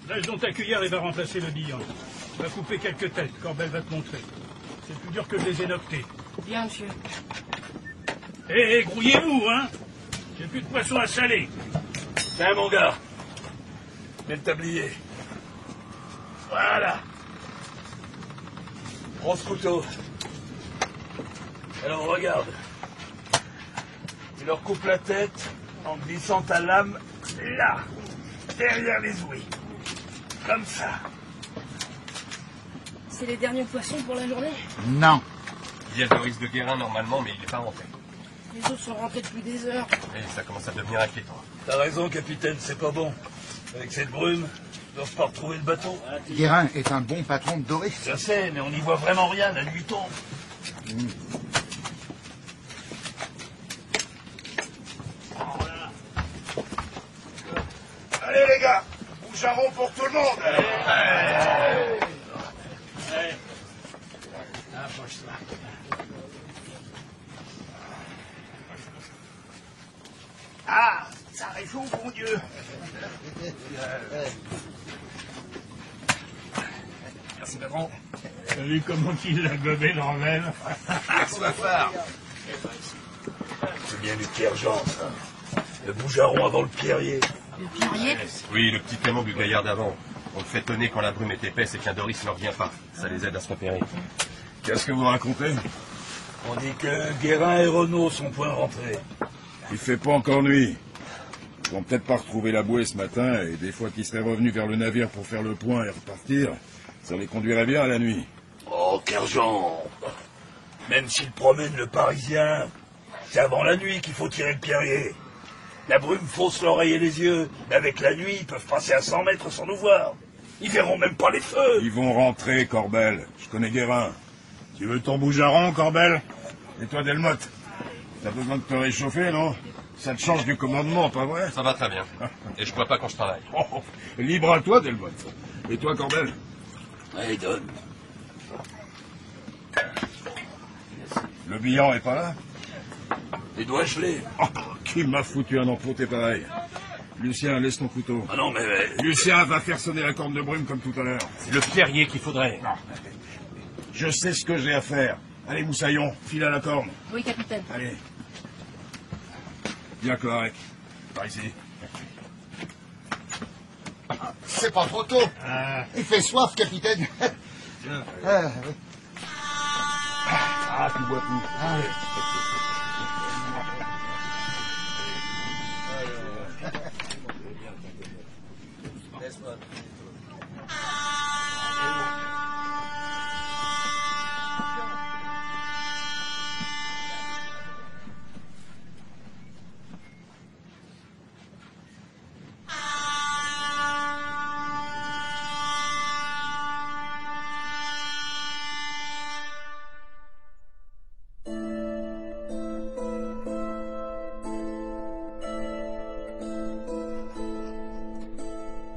lâche donc ta cuillère et va remplacer le bihan. Va couper quelques têtes, Corbel va te montrer. C'est plus dur que je les ai noctées. Bien, monsieur. Hé, grouillez-vous, hein. J'ai plus de poisson à saler. Tiens, mon gars. Mets le tablier. Voilà. Prends ce couteau. Alors, regarde. Tu leur coupes la tête en glissant ta lame là, derrière les ouïes. Comme ça. C'est les derniers poissons pour la journée? Non. Il y a Doris de Guérin normalement, mais il n'est pas rentré. Les autres sont rentrés depuis des heures. Et ça commence à devenir inquiétant. T'as raison, capitaine, c'est pas bon. Avec cette brume, ils doivent pas retrouver le bateau. Guérin est un bon patron de Doris. Je sais, mais on n'y voit vraiment rien, la nuit tombe. Allez les gars, bouche-à-rond pour tout le monde. Approche-toi. Ah, ça réchauffe, bon Dieu. Merci, patron. T'as vu comment il l'a gobé dans le même? Soifard. C'est bien du Pierre-Jean, ça. Le bougearon avant le pierrier. Le pierrier? Oui, le petit Clément du gaillard d'avant. On le fait tonner quand la brume est épaisse et qu'un Doris ne revient pas. Ça les aide à se repérer. Qu'est-ce que vous racontez? On dit que Guérin et Renaud sont point rentrés. Il fait pas encore nuit. Ils vont peut-être pas retrouver la bouée ce matin, et des fois qu'ils seraient revenus vers le navire pour faire le point et repartir, ça les conduirait bien à la nuit. Kerjean, même s'il promène le Parisien, c'est avant la nuit qu'il faut tirer le pierrier. La brume fausse l'oreille et les yeux, mais avec la nuit, ils peuvent passer à 100 mètres sans nous voir. Ils verront même pas les feux. Ils vont rentrer, Corbel. Je connais Guérin. Tu veux ton bougearon, Corbel? Et toi, Delmotte, t'as besoin de te réchauffer, non? Ça te change du commandement, pas vrai? Ça va très bien. Et je bois pas quand je travaille. Oh, libre à toi, Delmotte. Et toi, Corbel? Allez, donne. Le bilan est pas là? Les doigts gelés. Oh, qui m'a foutu un emporté pareil? Lucien, laisse ton couteau. Ah non, mais... Lucien va faire sonner la corne de brume comme tout à l'heure. C'est le pierrier qu'il faudrait. Non. Je sais ce que j'ai à faire. Allez, Moussaillon, file à la corne. Oui, capitaine. Allez. Viens, Cloarec. Par ici. C'est pas trop tôt. Il fait soif, capitaine. Ah, tu bois tout.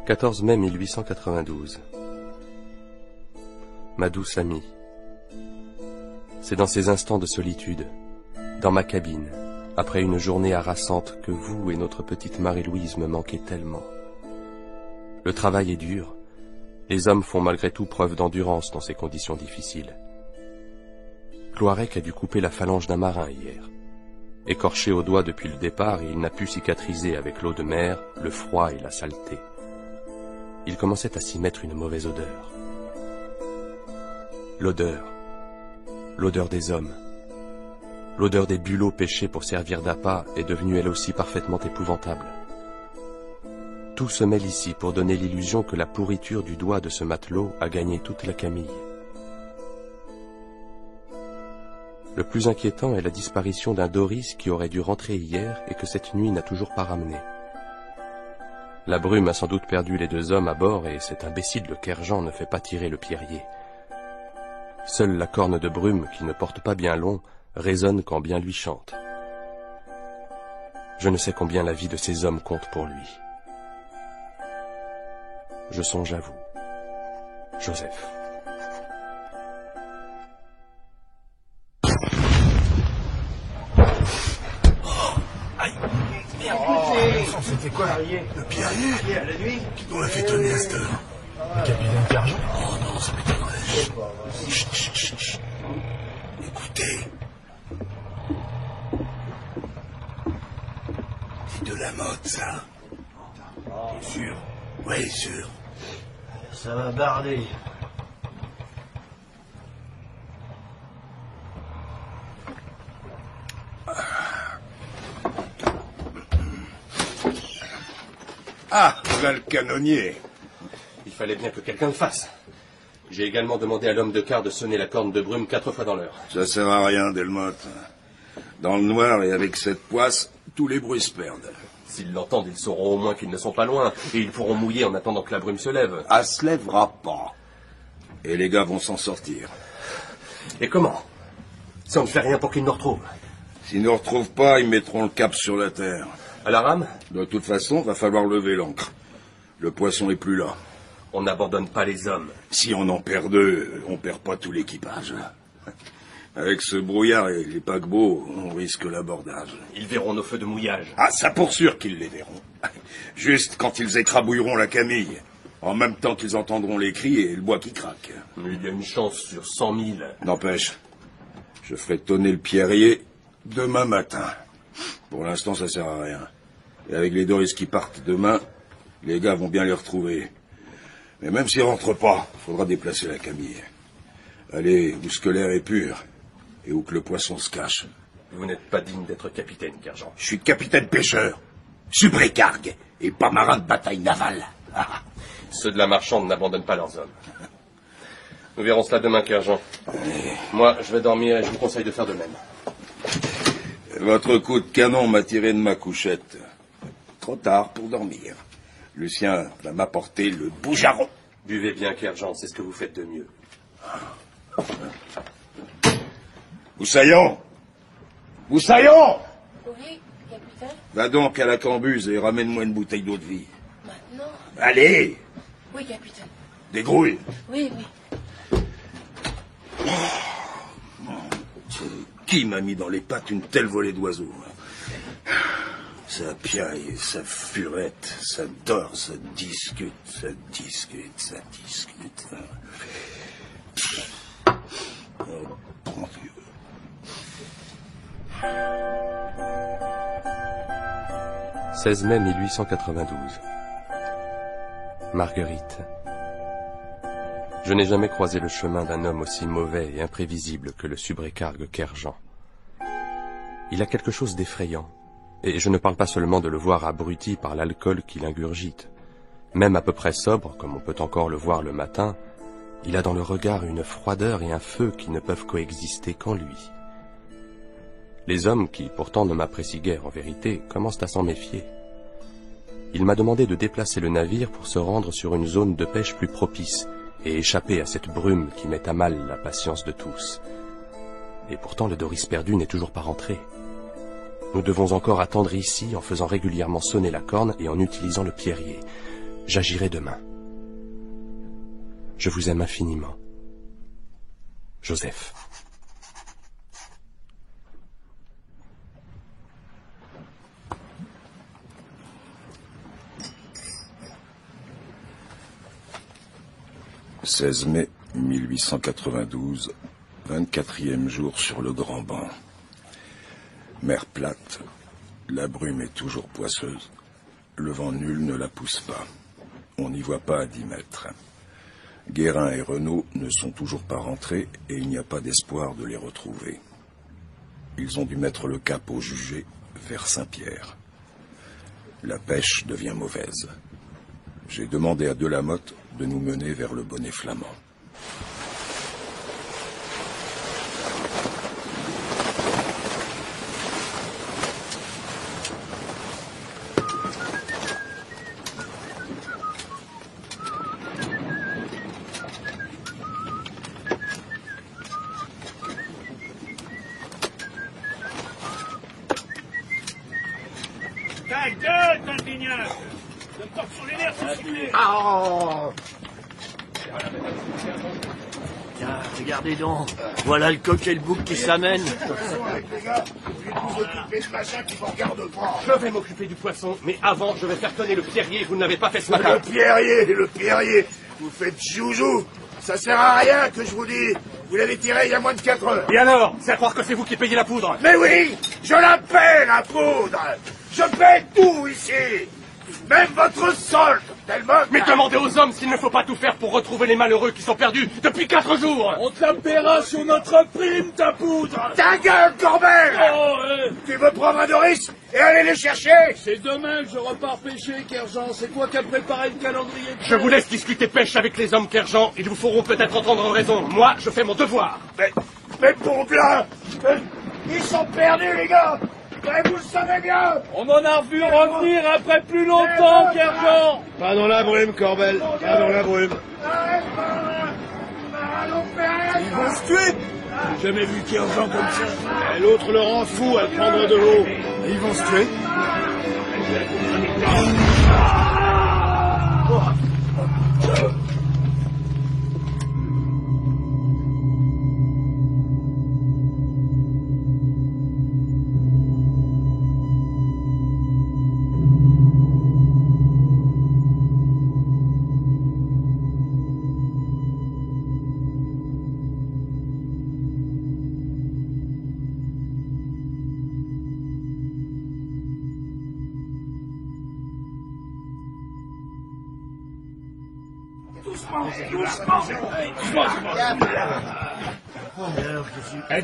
« 14 mai 1892. Ma douce amie, c'est dans ces instants de solitude, dans ma cabine, après une journée harassante, que vous et notre petite Marie-Louise me manquez tellement. Le travail est dur, les hommes font malgré tout preuve d'endurance dans ces conditions difficiles. Cloarec a dû couper la phalange d'un marin hier. Écorché au doigt depuis le départ, il n'a pu cicatriser avec l'eau de mer, le froid et la saleté. Il commençait à s'y mettre une mauvaise odeur. L'odeur des hommes. L'odeur des bulots pêchés pour servir d'appât est devenue elle aussi parfaitement épouvantable. Tout se mêle ici pour donner l'illusion que la pourriture du doigt de ce matelot a gagné toute la Camille. Le plus inquiétant est la disparition d'un Doris qui aurait dû rentrer hier et que cette nuit n'a toujours pas ramené. La brume a sans doute perdu les deux hommes à bord et cet imbécile de Kerjean ne fait pas tirer le pierrier. Seule la corne de brume, qui ne porte pas bien long, résonne quand bien lui chante. Je ne sais combien la vie de ces hommes compte pour lui. Je songe à vous, Joseph. C'était quoi? Le pierrier? À la nuit? Qui nous l'a fait tonner à cette heure? Le capitaine Kerjean? Oh non, ça m'étonnerait. Chut, chut, chut, chut. Écoutez. C'est de la mode, ça. T'es sûr? Oui, sûr. Ça va barder. Ah, voilà le canonnier. Il fallait bien que quelqu'un le fasse. J'ai également demandé à l'homme de quart de sonner la corne de brume 4 fois dans l'heure. Ça sert à rien, Delmotte. Dans le noir et avec cette poisse, tous les bruits se perdent. S'ils l'entendent, ils sauront au moins qu'ils ne sont pas loin, et ils pourront mouiller en attendant que la brume se lève. Elle se lèvera pas. Et les gars vont s'en sortir. Et comment? Si on ne fait rien pour qu'ils nous retrouvent. S'ils ne nous retrouvent pas, ils mettront le cap sur la terre. À la rame? De toute façon, va falloir lever l'ancre. Le poisson est plus là. On n'abandonne pas les hommes. Si on en perd 2, on perd pas tout l'équipage. Avec ce brouillard et les paquebots, on risque l'abordage. Ils verront nos feux de mouillage. Ah, ça pour sûr qu'ils les verront. Juste quand ils écrabouilleront la Camille. En même temps qu'ils entendront les cris et le bois qui craque. Mais il y a une chance sur 100 000. N'empêche, je ferai tonner le pierrier demain matin. Pour l'instant, ça sert à rien. Et avec les Doris qui partent demain, les gars vont bien les retrouver. Mais même s'ils rentrent pas, il faudra déplacer la Camille. Aller où ce que l'air est pur et où que le poisson se cache. Vous n'êtes pas digne d'être capitaine, Kerjean. Je suis capitaine pêcheur, subrécargue et pas marin de bataille navale. Ceux de la marchande n'abandonnent pas leurs hommes. Nous verrons cela demain, Kerjean. Moi, je vais dormir et je vous conseille de faire de même. Votre coup de canon m'a tiré de ma couchette. Trop tard pour dormir. Lucien va m'apporter le bougearon. Buvez bien, Kerjean, c'est ce que vous faites de mieux. Moussaillon! Moussaillon! Oui, capitaine. Va donc à la cambuse et ramène-moi une bouteille d'eau de vie. Maintenant? Allez! Oui, capitaine. Dégrouille! Oui, oui. Qui m'a mis dans les pattes une telle volée d'oiseaux? Ça piaille, ça furette, ça dort, ça discute, ça discute, ça discute. Oh, bon Dieu. « 16 mai 1892. Marguerite. Je n'ai jamais croisé le chemin d'un homme aussi mauvais et imprévisible que le subrécargue Kerjean. Il a quelque chose d'effrayant, et je ne parle pas seulement de le voir abruti par l'alcool qu'il ingurgite. Même à peu près sobre, comme on peut encore le voir le matin, il a dans le regard une froideur et un feu qui ne peuvent coexister qu'en lui. Les hommes, qui pourtant ne m'apprécient guère en vérité, commencent à s'en méfier. Il m'a demandé de déplacer le navire pour se rendre sur une zone de pêche plus propice et échapper à cette brume qui met à mal la patience de tous. Et pourtant le Doris perdu n'est toujours pas rentré. Nous devons encore attendre ici en faisant régulièrement sonner la corne et en utilisant le pierrier. J'agirai demain. Je vous aime infiniment. Joseph. « 16 mai 1892, 24e jour sur le grand banc. Mer plate, la brume est toujours poisseuse, le vent nul ne la pousse pas. On n'y voit pas à 10 mètres. Guérin et Renaud ne sont toujours pas rentrés et il n'y a pas d'espoir de les retrouver. Ils ont dû mettre le cap au jugé vers Saint-Pierre. La pêche devient mauvaise. J'ai demandé à Delamotte de nous mener vers le Bonnet flamand. Ta gueule, Tantignac! Je me porte sur les nerfs, c'est celui-là! Tiens, regardez donc. Voilà le coq et le bouc qui s'amènent. Avec les gars, vous occupez ce machin qui vous regarde pas. Je vais m'occuper du poisson, mais avant, je vais faire tonner le pierrier. Vous ne l'avez pas fait ce matin. Le pierrier. Vous faites joujou. Ça sert à rien que je vous dis. Vous l'avez tiré il y a moins de 4 heures. Et alors? C'est à croire que c'est vous qui payez la poudre? Mais oui, je la paie, la poudre. Je paie tout ici. Même votre solde, tellement... Mais demandez aux hommes s'il ne faut pas tout faire pour retrouver les malheureux qui sont perdus depuis 4 jours. On te la paiera sur notre prime, ta poudre. Ta gueule, Corbel. Tu veux prendre un Doris et aller les chercher? C'est demain que je repars pêcher, Kerjean. C'est toi qui as préparé le calendrier. Je vous laisse discuter pêche avec les hommes, Kerjean. Ils vous feront peut-être entendre raison. Moi, je fais mon devoir. Mais pour bien, ils sont perdus, les gars. Mais vous le savez bien. On en a vu revenir après plus longtemps, Kerjean. Pas dans la brume, Corbel. Pas dans la brume. Ils vont se tuer. J'ai jamais vu Kerjean comme ça. Et l'autre le rend fou à prendre de l'eau. Ils vont se tuer.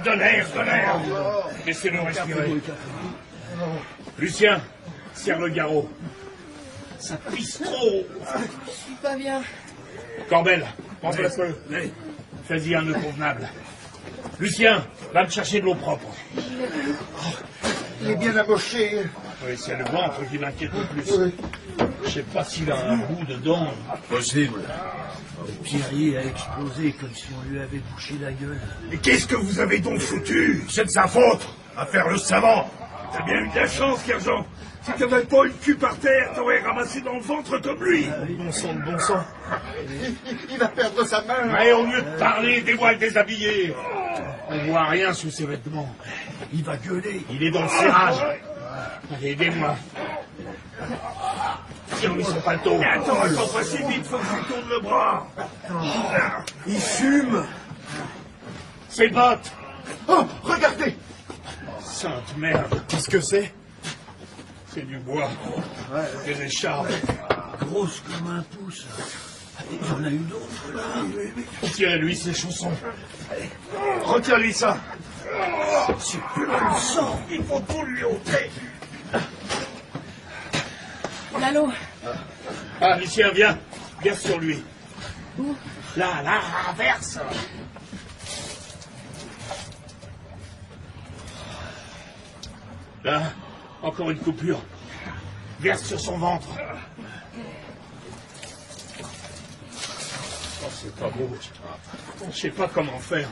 Donne air. Laissez-nous respirer. Lucien, serre le garrot. Ça pisse trop. Je suis pas bien. Corbel, remplace-le. Fais-y un nœud convenable. Lucien, va me chercher de l'eau propre. Il est bien amoché. Oui, c'est le ventre qui m'inquiète le plus. Oui. Je sais pas s'il a un bout dedans. Possible. Le Pierrier a explosé comme si on lui avait bouché la gueule. Et qu'est-ce que vous avez donc foutu? C'est de sa faute. À faire le savant. T'as bien eu de la chance, Kerjean. Si t'avais pas eu le cul par terre, t'aurais ramassé dans le ventre comme lui. Bon sang de bon sang. Il va perdre sa main. Mais au lieu de parler, dévoile déshabillé. On voit rien sous ses vêtements. Il va gueuler. Il est dans le serrage. Allez, aidez-moi. Tire-lui son paletot. Mais attends, pas si vite, faut que je tourne le bras. Il fume. Ses bottes. Oh, regardez. Sainte merde. Qu'est-ce que c'est? C'est du bois. Des écharpes. Grosse comme un pouce. Il y en a une autre là. Tirez-lui ses chaussons. Retire-lui ça. C'est plus le sang. Il faut tout lui ôter. Lalo. Ah, Lucien, viens. Viens sur lui. Où? Là, verse. Là, encore une coupure. Verse sur son ventre. Oh, c'est pas beau. Je sais pas comment faire.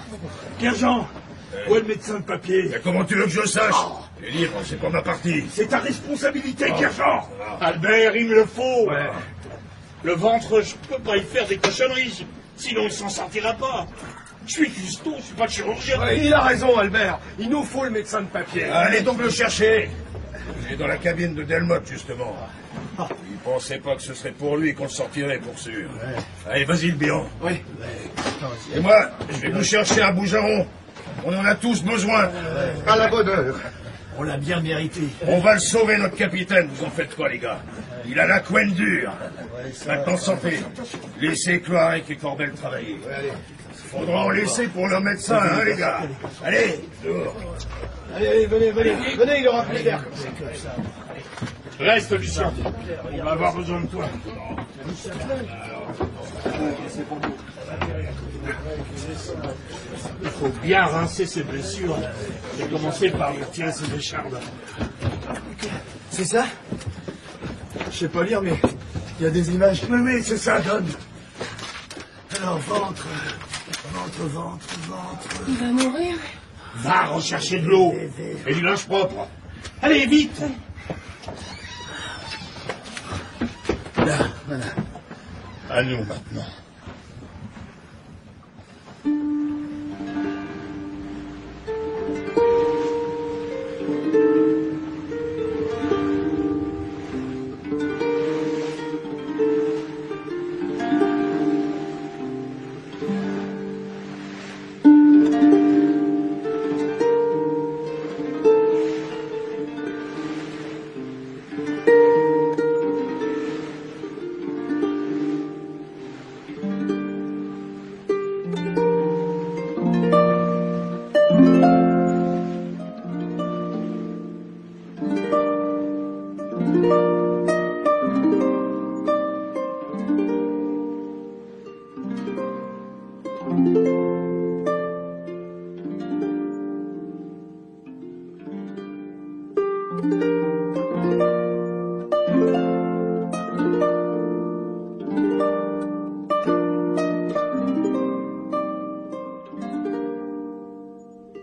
Kerjean, où est le médecin de papier? Comment tu veux que je sache? Les livres, c'est pas ma partie. C'est ta responsabilité, Kerjean. Albert, il me le faut. Ouais. Le ventre, je peux pas y faire des cochonneries. Sinon, il s'en sortira pas. Je suis cuistot, je suis pas chirurgien. Ouais, il a raison, Albert. Il nous faut le médecin de papier. Allez donc le chercher. Il est dans la cabine de Delmotte, justement. Il pensait pas que ce serait pour lui qu'on le sortirait, pour sûr. Ouais. Allez, vas-y, le bilan. Oui. Et moi, je vais vous chercher un bougeron. On en a tous besoin. À la bonne heure. On l'a bien mérité. On va le sauver, notre capitaine. Vous en faites quoi, les gars? Il a la couenne dure. Maintenant, sortez. Laissez Cloarec et Corbel travailler. Faudra en laisser pour leur médecin, hein, les gars. Allez, dehors. Allez, venez, il aura plus d'air. Reste, Lucien. On va avoir besoin de toi. Il faut bien rincer ses blessures et commencer par lui retirer ses échardes. C'est ça? Je sais pas lire, mais il y a des images. Oui, c'est ça, donne. Alors, ventre. Il va mourir. Va rechercher de l'eau et du linge propre. Allez, vite! Là, voilà. À nous maintenant.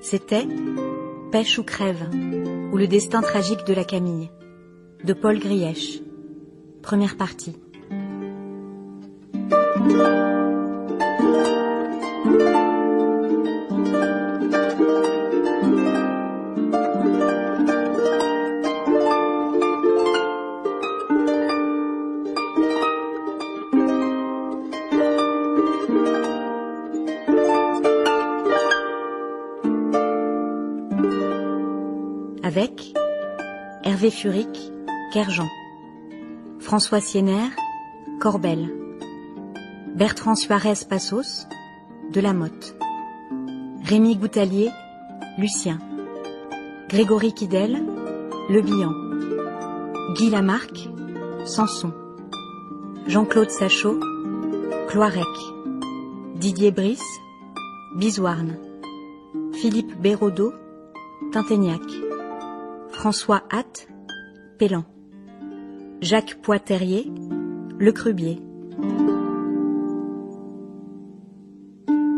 C'était Pêche ou crève, ou le destin tragique de la Camille, de Paul Grièche. Première partie. Avec Hervé Furic, Kerjean, François Sienner, Corbel, Bertrand Suarez Passos, Delamotte, Rémi Goutalier, Lucien, Grégory Kidel, Le Bihan, Guy Lamarque, Samson, Jean-Claude Sachot, Cloarec, Didier Brice, Bisoirne. Philippe Bérodeau, Tinténiac. François Hatt, Pélan. Jacques Poiterier, Le Crubier.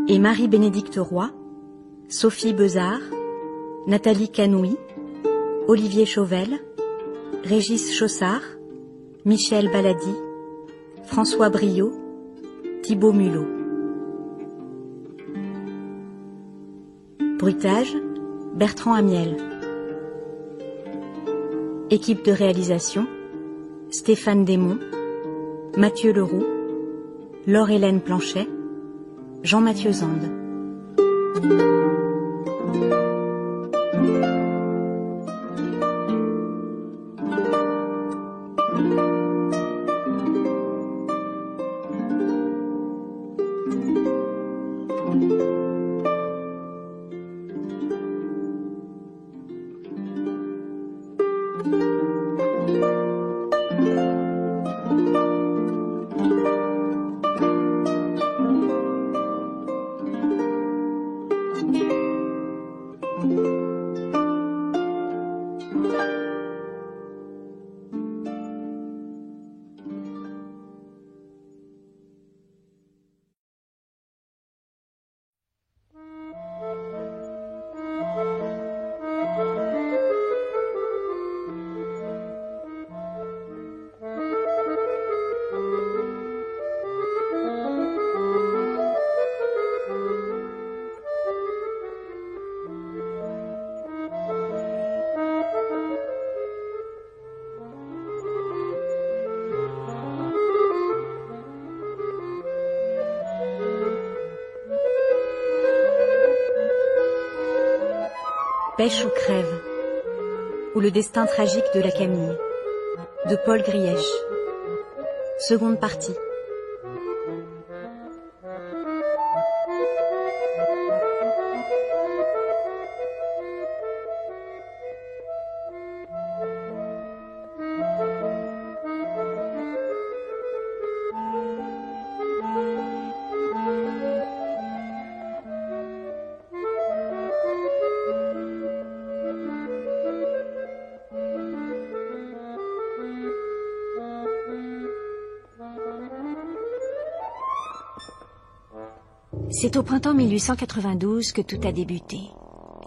Et Marie-Bénédicte Roy, Sophie Bezard, Nathalie Canouy, Olivier Chauvel, Régis Chaussard, Michel Baladi, François Briot, Thibaut Mulot. Bruitage, Bertrand Amiel. Équipe de réalisation, Stéphane Desmond, Mathieu Leroux, Laure-Hélène Planchet, Jean-Mathieu Zande. Pêche ou crève, ou le destin tragique de la Camille, de Paul Grièche. Seconde partie. C'est au printemps 1892 que tout a débuté.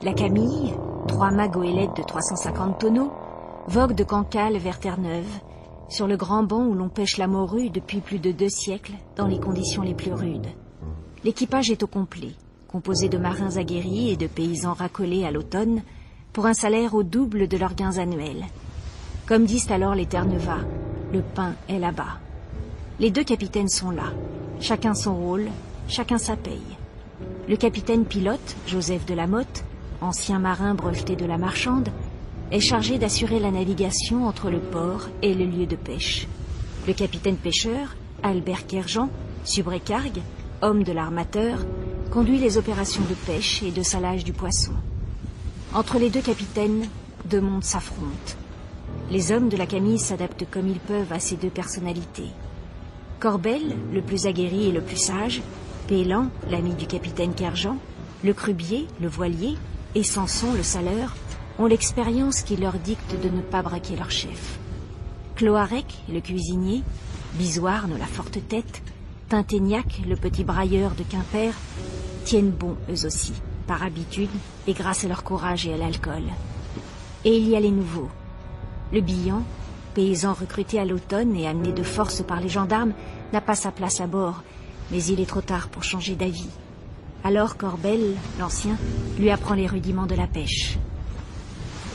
La Camille, 3 mâts goélettes de 350 tonneaux, vogue de Cancale vers Terre-Neuve, sur le grand banc où l'on pêche la morue depuis plus de 2 siècles, dans les conditions les plus rudes. L'équipage est au complet, composé de marins aguerris et de paysans racolés à l'automne, pour un salaire au double de leurs gains annuels. Comme disent alors les Terre-Neuvas, le pain est là-bas. Les 2 capitaines sont là, chacun son rôle, chacun sa paye. Le capitaine pilote, Joseph de la Motte, ancien marin breveté de la Marchande, est chargé d'assurer la navigation entre le port et le lieu de pêche. Le capitaine pêcheur, Albert Kerjean, subrécargue, homme de l'armateur, conduit les opérations de pêche et de salage du poisson. Entre les 2 capitaines, 2 mondes s'affrontent. Les hommes de la Camille s'adaptent comme ils peuvent à ces 2 personnalités. Corbel, le plus aguerri et le plus sage, Pélan, l'ami du capitaine Kerjean, le Crubier, le voilier, et Samson, le saleur, ont l'expérience qui leur dicte de ne pas braquer leur chef. Cloarec, le cuisinier, Bisoirne, la forte tête, Tinténiac, le petit brailleur de Quimper, tiennent bon eux aussi, par habitude et grâce à leur courage et à l'alcool. Et il y a les nouveaux. Le Billan, paysan recruté à l'automne et amené de force par les gendarmes, n'a pas sa place à bord, mais il est trop tard pour changer d'avis. Alors Corbel, l'ancien, lui apprend les rudiments de la pêche.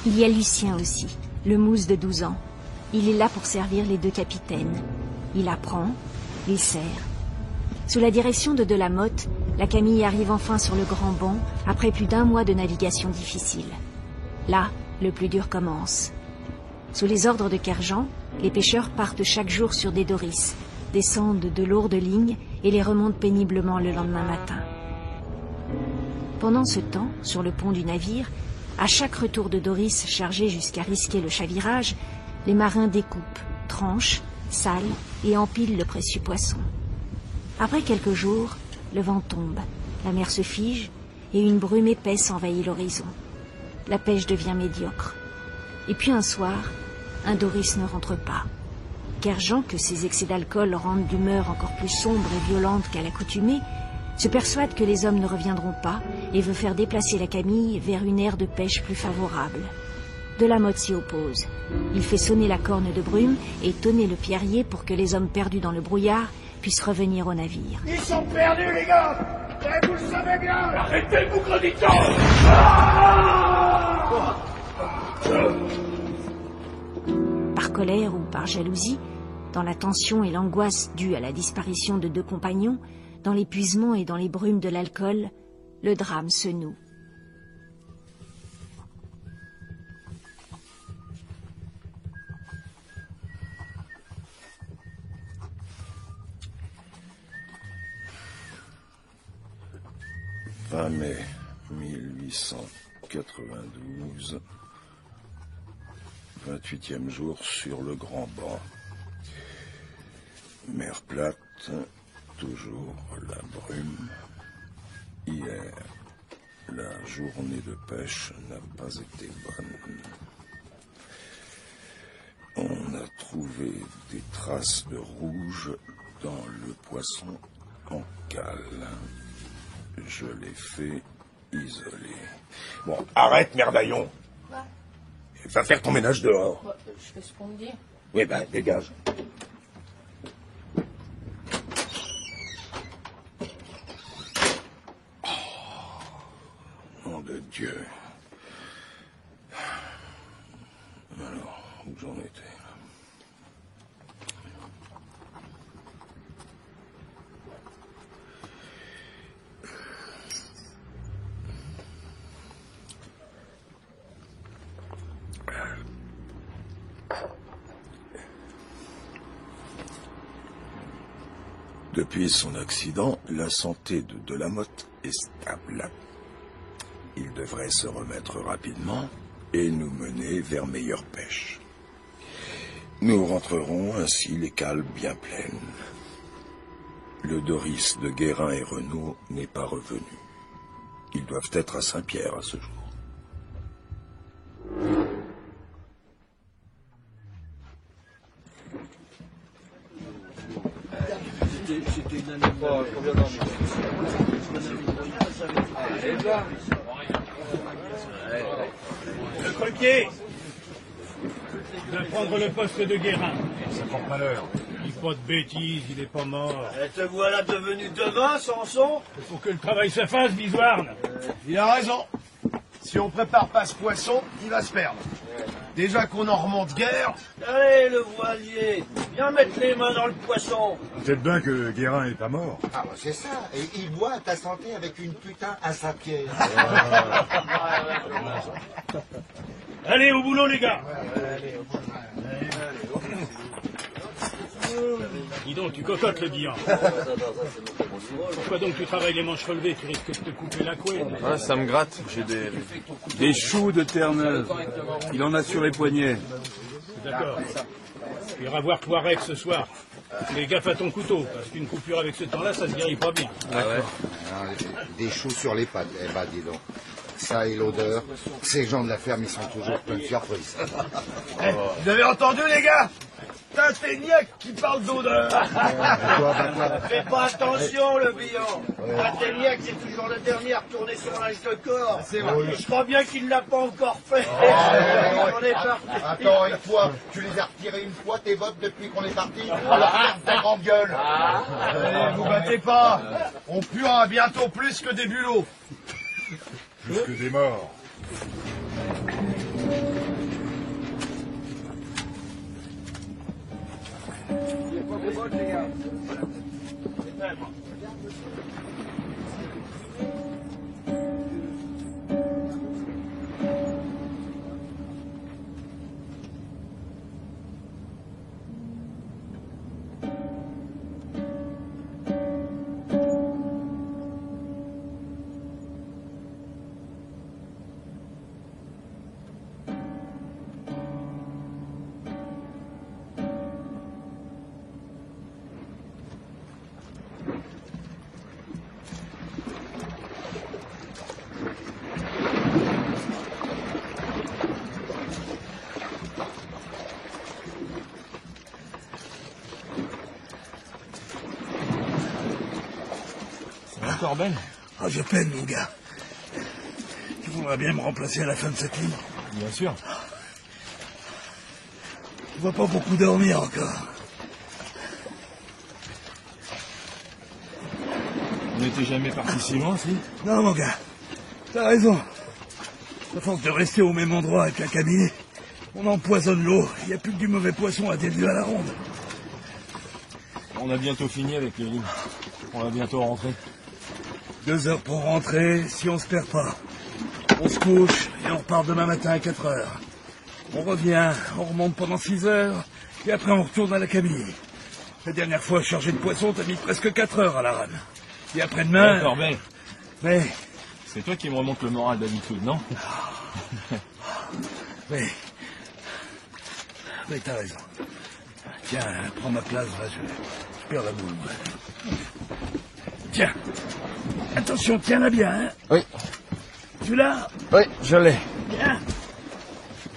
Il y a Lucien aussi, le mousse de 12 ans. Il est là pour servir les 2 capitaines. Il apprend, il sert. Sous la direction de la Motte, la Camille arrive enfin sur le grand banc, après plus d'1 mois de navigation difficile. Là, le plus dur commence. Sous les ordres de Kerjean, les pêcheurs partent chaque jour sur des doris, descendent de lourdes lignes et les remontent péniblement le lendemain matin. Pendant ce temps, sur le pont du navire, à chaque retour de doris chargé jusqu'à risquer le chavirage, les marins découpent, tranchent, salent et empilent le précieux poisson. Après quelques jours, le vent tombe. La mer se fige et une brume épaisse envahit l'horizon. La pêche devient médiocre. Et puis un soir, un Doris ne rentre pas. Car Jean, que ses excès d'alcool rendent d'humeur encore plus sombre et violente qu'à l'accoutumée, se persuade que les hommes ne reviendront pas et veut faire déplacer la Camille vers une aire de pêche plus favorable. Delamotte s'y oppose. Il fait sonner la corne de brume et tonner le pierrier pour que les hommes perdus dans le brouillard puissent revenir au navire. Ils sont perdus, les gars! Et vous le savez bien! Arrêtez le boucle dictant! Par colère ou par jalousie, dans la tension et l'angoisse due à la disparition de deux compagnons, dans l'épuisement et dans les brumes de l'alcool, le drame se noue. Fin mai 1892, 28e jour sur le grand banc. Mer plate, toujours la brume. Hier, la journée de pêche n'a pas été bonne. On a trouvé des traces de rouge dans le poisson en cale. Je l'ai fait isoler. Bon, arrête, merdaillon. Quoi? Va faire ton ménage dehors. Bah, je fais ce qu'on me dit. Oui, ben, dégage. Oh, nom de Dieu. Alors, où j'en étais? Depuis son accident, la santé de Delamotte est stable. Il devrait se remettre rapidement et nous mener vers meilleure pêche. Nous rentrerons ainsi les cales bien pleines. Le Doris de Guérin et Renaud n'est pas revenu. Ils doivent être à Saint-Pierre à ce jour. Le croquier, il va prendre le poste de Guérin. Ça porte malheur. Dis pas de bêtises, il est pas mort. Et te voilà devenu devin, Samson? Il faut que le travail se fasse, Biswarn. Il a raison. Si on prépare pas ce poisson, il va se perdre. Déjà qu'on en remonte guère. Allez, le voilier, viens mettre les mains dans le poisson. Peut-être bien que Guérin est pas mort. Ah, bah c'est ça. Et il boit à ta santé avec une putain à Saint-Pierre. Allez, au boulot, les gars. Dis donc, tu cocottes le bilan. Pourquoi donc tu travailles les manches relevées? Tu risques de te couper la couenne. Ah, ça me gratte. J'ai des choux de Terre-Neuve. Il en a sur les poignets. D'accord. Tu iras voir Touareg ce soir. Fais gaffe à ton couteau, parce qu'une coupure avec ce temps-là, ça se guérit pas bien. Des choux sur les pattes. Eh ben, dis donc. Ça et l'odeur. Ces gens de la ferme, ils sont toujours pleins de surprises. Vous avez entendu, les gars? T'as un téniac qui parle d'odeur. Fais pas attention, le bilan. Un téniac, c'est toujours le dernier à retourner son linge de corps. C'est vrai. Je crois bien qu'il ne l'a pas encore fait. On est parti. Attends, une fois, tu les as retirés une fois, tes bottes, depuis qu'on est parti. Alors, ferme ta grande gueule. Allez, vous battez pas. On puera bientôt plus que des bulots. Plus que des morts. Corbel? Ah, je peine, mon gars. Tu voudrais bien me remplacer à la fin de cette ligne? Bien sûr. Tu vas pas beaucoup dormir encore. On n'était jamais parti si loin, si? Non, mon gars. T'as raison. À force de rester au même endroit avec la Camille, on empoisonne l'eau. Il n'y a plus que du mauvais poisson à déduire à la ronde. On a bientôt fini avec les lignes. On va bientôt rentrer. 2 heures pour rentrer, si on se perd pas. On se couche et on repart demain matin à 4 heures. On revient, on remonte pendant 6 heures, et après on retourne à la Camille. La dernière fois, chargé de poisson, t'as mis presque 4 heures à la rame. Et après-demain... Corbel. Mais... C'est toi qui me remonte le moral d'habitude, non? Mais t'as raison. Tiens, prends ma place, là, je perds la boule. Tiens. Attention, tiens-la bien, hein. Oui. Tu l'as? Oui, je l'ai. Bien.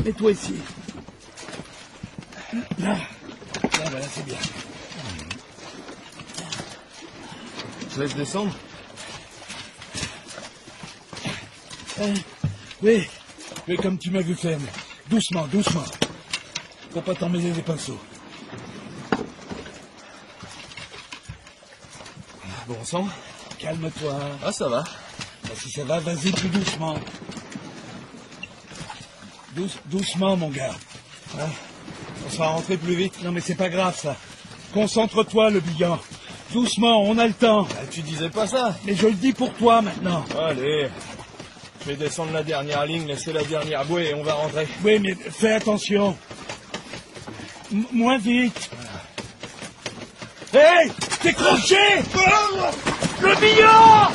Mets-toi ici. Là. Voilà, c'est bien. Je laisse descendre? Oui, comme tu m'as vu faire, mais doucement, doucement. Faut pas t'emmêler les pinceaux. Bon sang. Calme-toi. Ah, ça va. Ben, si ça va, vas-y plus doucement. Doucement, mon gars. Hein? On sera rentré plus vite. Non, mais c'est pas grave, ça. Concentre-toi, le bigan. Doucement, on a le temps. Ah, tu disais pas ça. Mais je le dis pour toi, maintenant. Allez. Je vais descendre la dernière ligne, laisser la dernière bouée et on va rentrer. Oui, mais fais attention. Moins vite. Hey, t'es croché. Le billard.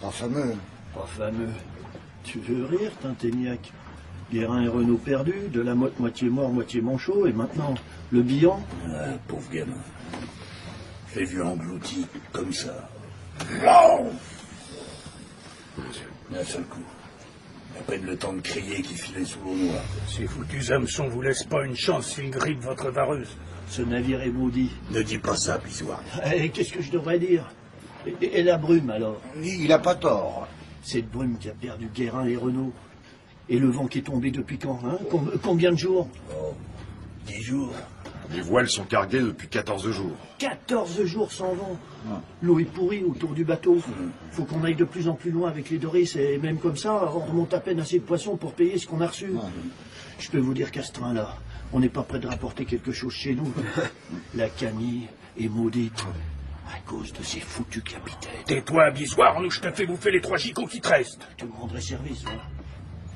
Pas fameux. Pas fameux. Tu veux rire, Tinténiac? Guérin et Renaud perdus, de la motte moitié mort, moitié manchot, et maintenant, le bilan? Ah, pauvre gamin. Je l'ai vu englouti, comme ça. D'un seul coup. À peine le temps de crier qu'il filait sous l'eau noire. Ces foutus hameçons vous laissent pas une chance s'ils grippent votre vareuse. Ce navire est maudit. Ne dis pas ça, Bisouard. Et qu'est-ce que je devrais dire? Et la brume, alors? Il a pas tort. Cette brume qui a perdu Guérin et Renaud. Et le vent qui est tombé depuis quand, hein? Combien de jours? Oh, 10 jours. Les voiles sont carguées depuis 14 jours. 14 jours sans vent. L'eau est pourrie autour du bateau. Faut qu'on aille de plus en plus loin avec les Doris, et même comme ça, on remonte à peine assez de poissons pour payer ce qu'on a reçu. Je peux vous dire qu'à ce train-là, on n'est pas prêt de rapporter quelque chose chez nous. La Camille est maudite. À cause de ces foutus capitaines. Tais-toi, Bisouard, nous je te fais bouffer les 3 gigots qui te restent. Tu me rendrais service, voilà.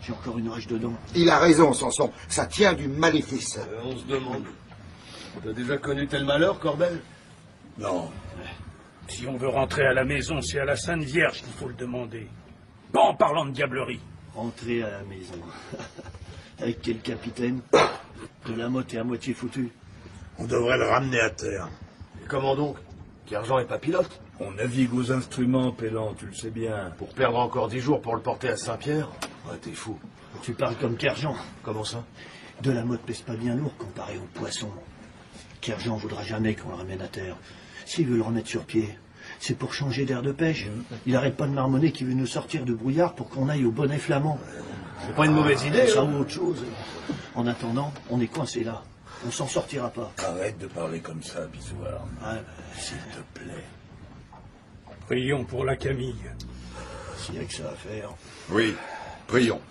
J'ai encore une rage dedans. Il a raison, Samson. Ça tient du maléfice. On se demande. T'as déjà connu tel malheur, Corbel? Non. Si on veut rentrer à la maison, c'est à la Sainte Vierge qu'il faut le demander. Pas en parlant de diablerie. Rentrer à la maison. Avec quel capitaine? De la motte est à moitié foutu. On devrait le ramener à terre. Et comment donc? Kerjean est pas pilote? On navigue aux instruments, Pélan, tu le sais bien. Pour perdre encore 10 jours pour le porter à Saint-Pierre? Ouais, t'es fou. Tu parles comme Kerjean. Comment ça? De la motte pèse pas bien lourd comparé au poisson. Kerjean voudra jamais qu'on le ramène à terre. S'il veut le remettre sur pied, c'est pour changer d'air de pêche. Il arrête pas de marmonner qu'il veut nous sortir de brouillard pour qu'on aille au bonnet flamand. C'est pas une mauvaise idée. Ça ou autre chose. En attendant, on est coincé là. On s'en sortira pas. Arrête de parler comme ça, Bisouard. Ouais, S'il te plaît. Prions pour la Camille. S'il y a que ça à faire. Oui, prions.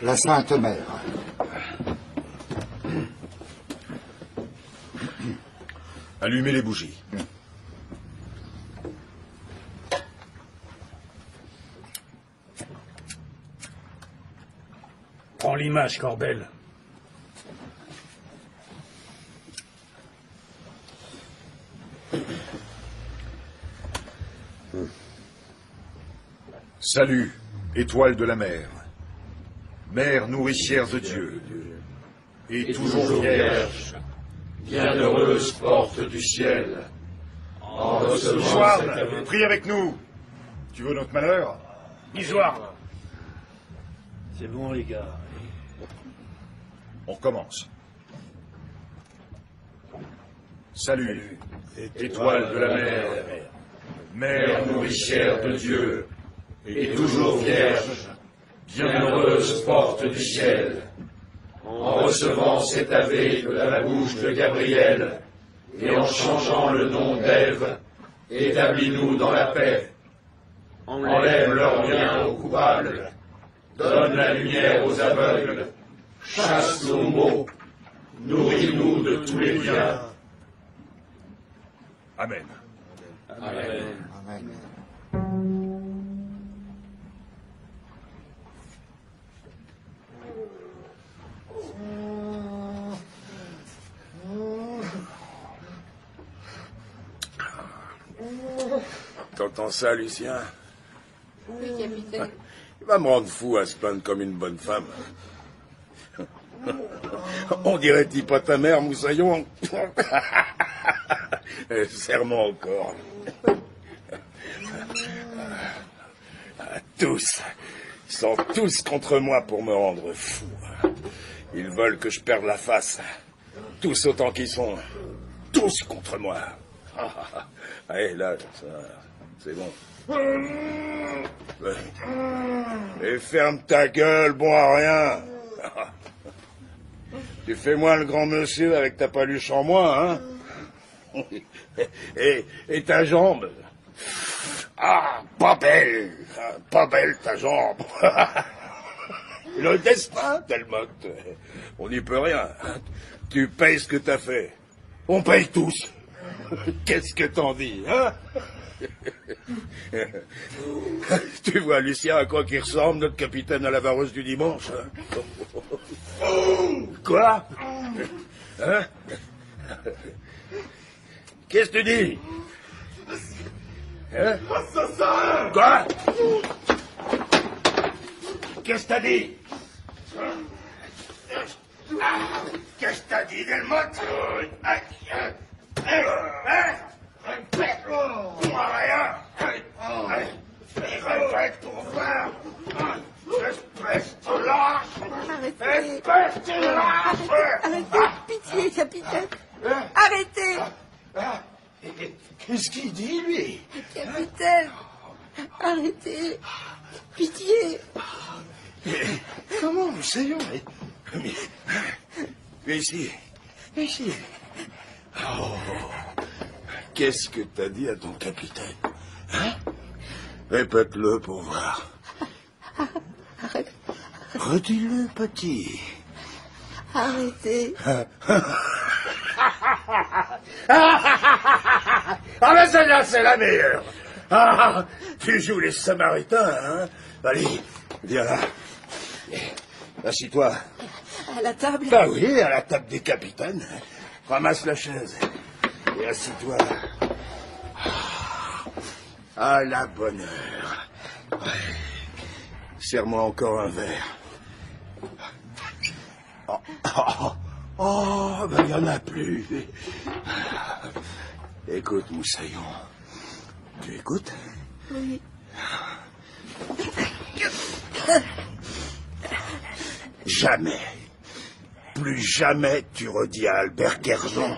La Sainte Mère. Allumez les bougies. Prends l'image, Corbel. Salut, étoile de la mer. Mère nourricière de Dieu. Et toujours vierge. Bienheureuse porte du ciel. En recevant cette... Prie avec nous. Tu veux notre malheur? Isoire. C'est bon, les gars. On recommence. Salut, étoile de la mer. Mère nourricière de Dieu. Et toujours vierge. Bienheureuse porte du ciel. En recevant cet ave de la bouche de Gabriel, et en changeant le nom d'Ève, établis-nous dans la paix. Enlève leur bien aux coupables, donne la lumière aux aveugles, chasse nos maux, nourris-nous de tous les biens. Amen. Amen. Amen. T'entends ça, Lucien? Oui, capitaine. Il va me rendre fou à se plaindre comme une bonne femme. On dirait pas ta mère, Moussaillon. Serment encore. Tous. Ils sont tous contre moi pour me rendre fou. Ils veulent que je perde la face. Tous autant qu'ils sont. Tous contre moi. Allez, là, ça, c'est bon. Et ferme ta gueule, bon à rien. Tu fais moi le grand monsieur avec ta paluche en moi, hein? Et ta jambe? Ah, pas belle ta jambe. Le destin, Telmotte. On n'y peut rien. Tu payes ce que t'as fait. On paye tous. Qu'est-ce que t'en dis, hein? Tu vois, Lucien, à quoi qu'il ressemble, notre capitaine à la vareuse du dimanche, hein? Quoi? Hein? Qu'est-ce que tu dis? Hein? Quoi? Qu'est-ce que t'as dit? Qu'est-ce que t'as dit, Delmotte? Rien. Répète pour voir. Espèce de lâche. Espèce de lâche. Arrêtez, pitié, capitaine. Arrêtez. Qu'est-ce qu'il dit, lui? Capitaine, arrêtez. Pitié. Comment, Moussaillon? Mais ici. Oh. Qu'est-ce que t'as dit à ton capitaine? Hein? Répète-le pour voir. Redis-le, petit. Arrêtez. Ah ben celle-là, c'est la meilleure. Ah, tu joues les Samaritains, hein? Allez, viens là. Assis-toi. À la table? Bah oui, à la table des capitaines. Ramasse la chaise. Et assis-toi. À la bonne heure. Ouais. Serre-moi encore un verre. Oh, ben il n'y en a plus. Écoute, Moussaillon. Tu écoutes? Oui. Jamais, plus jamais tu redis à Albert Kerjean,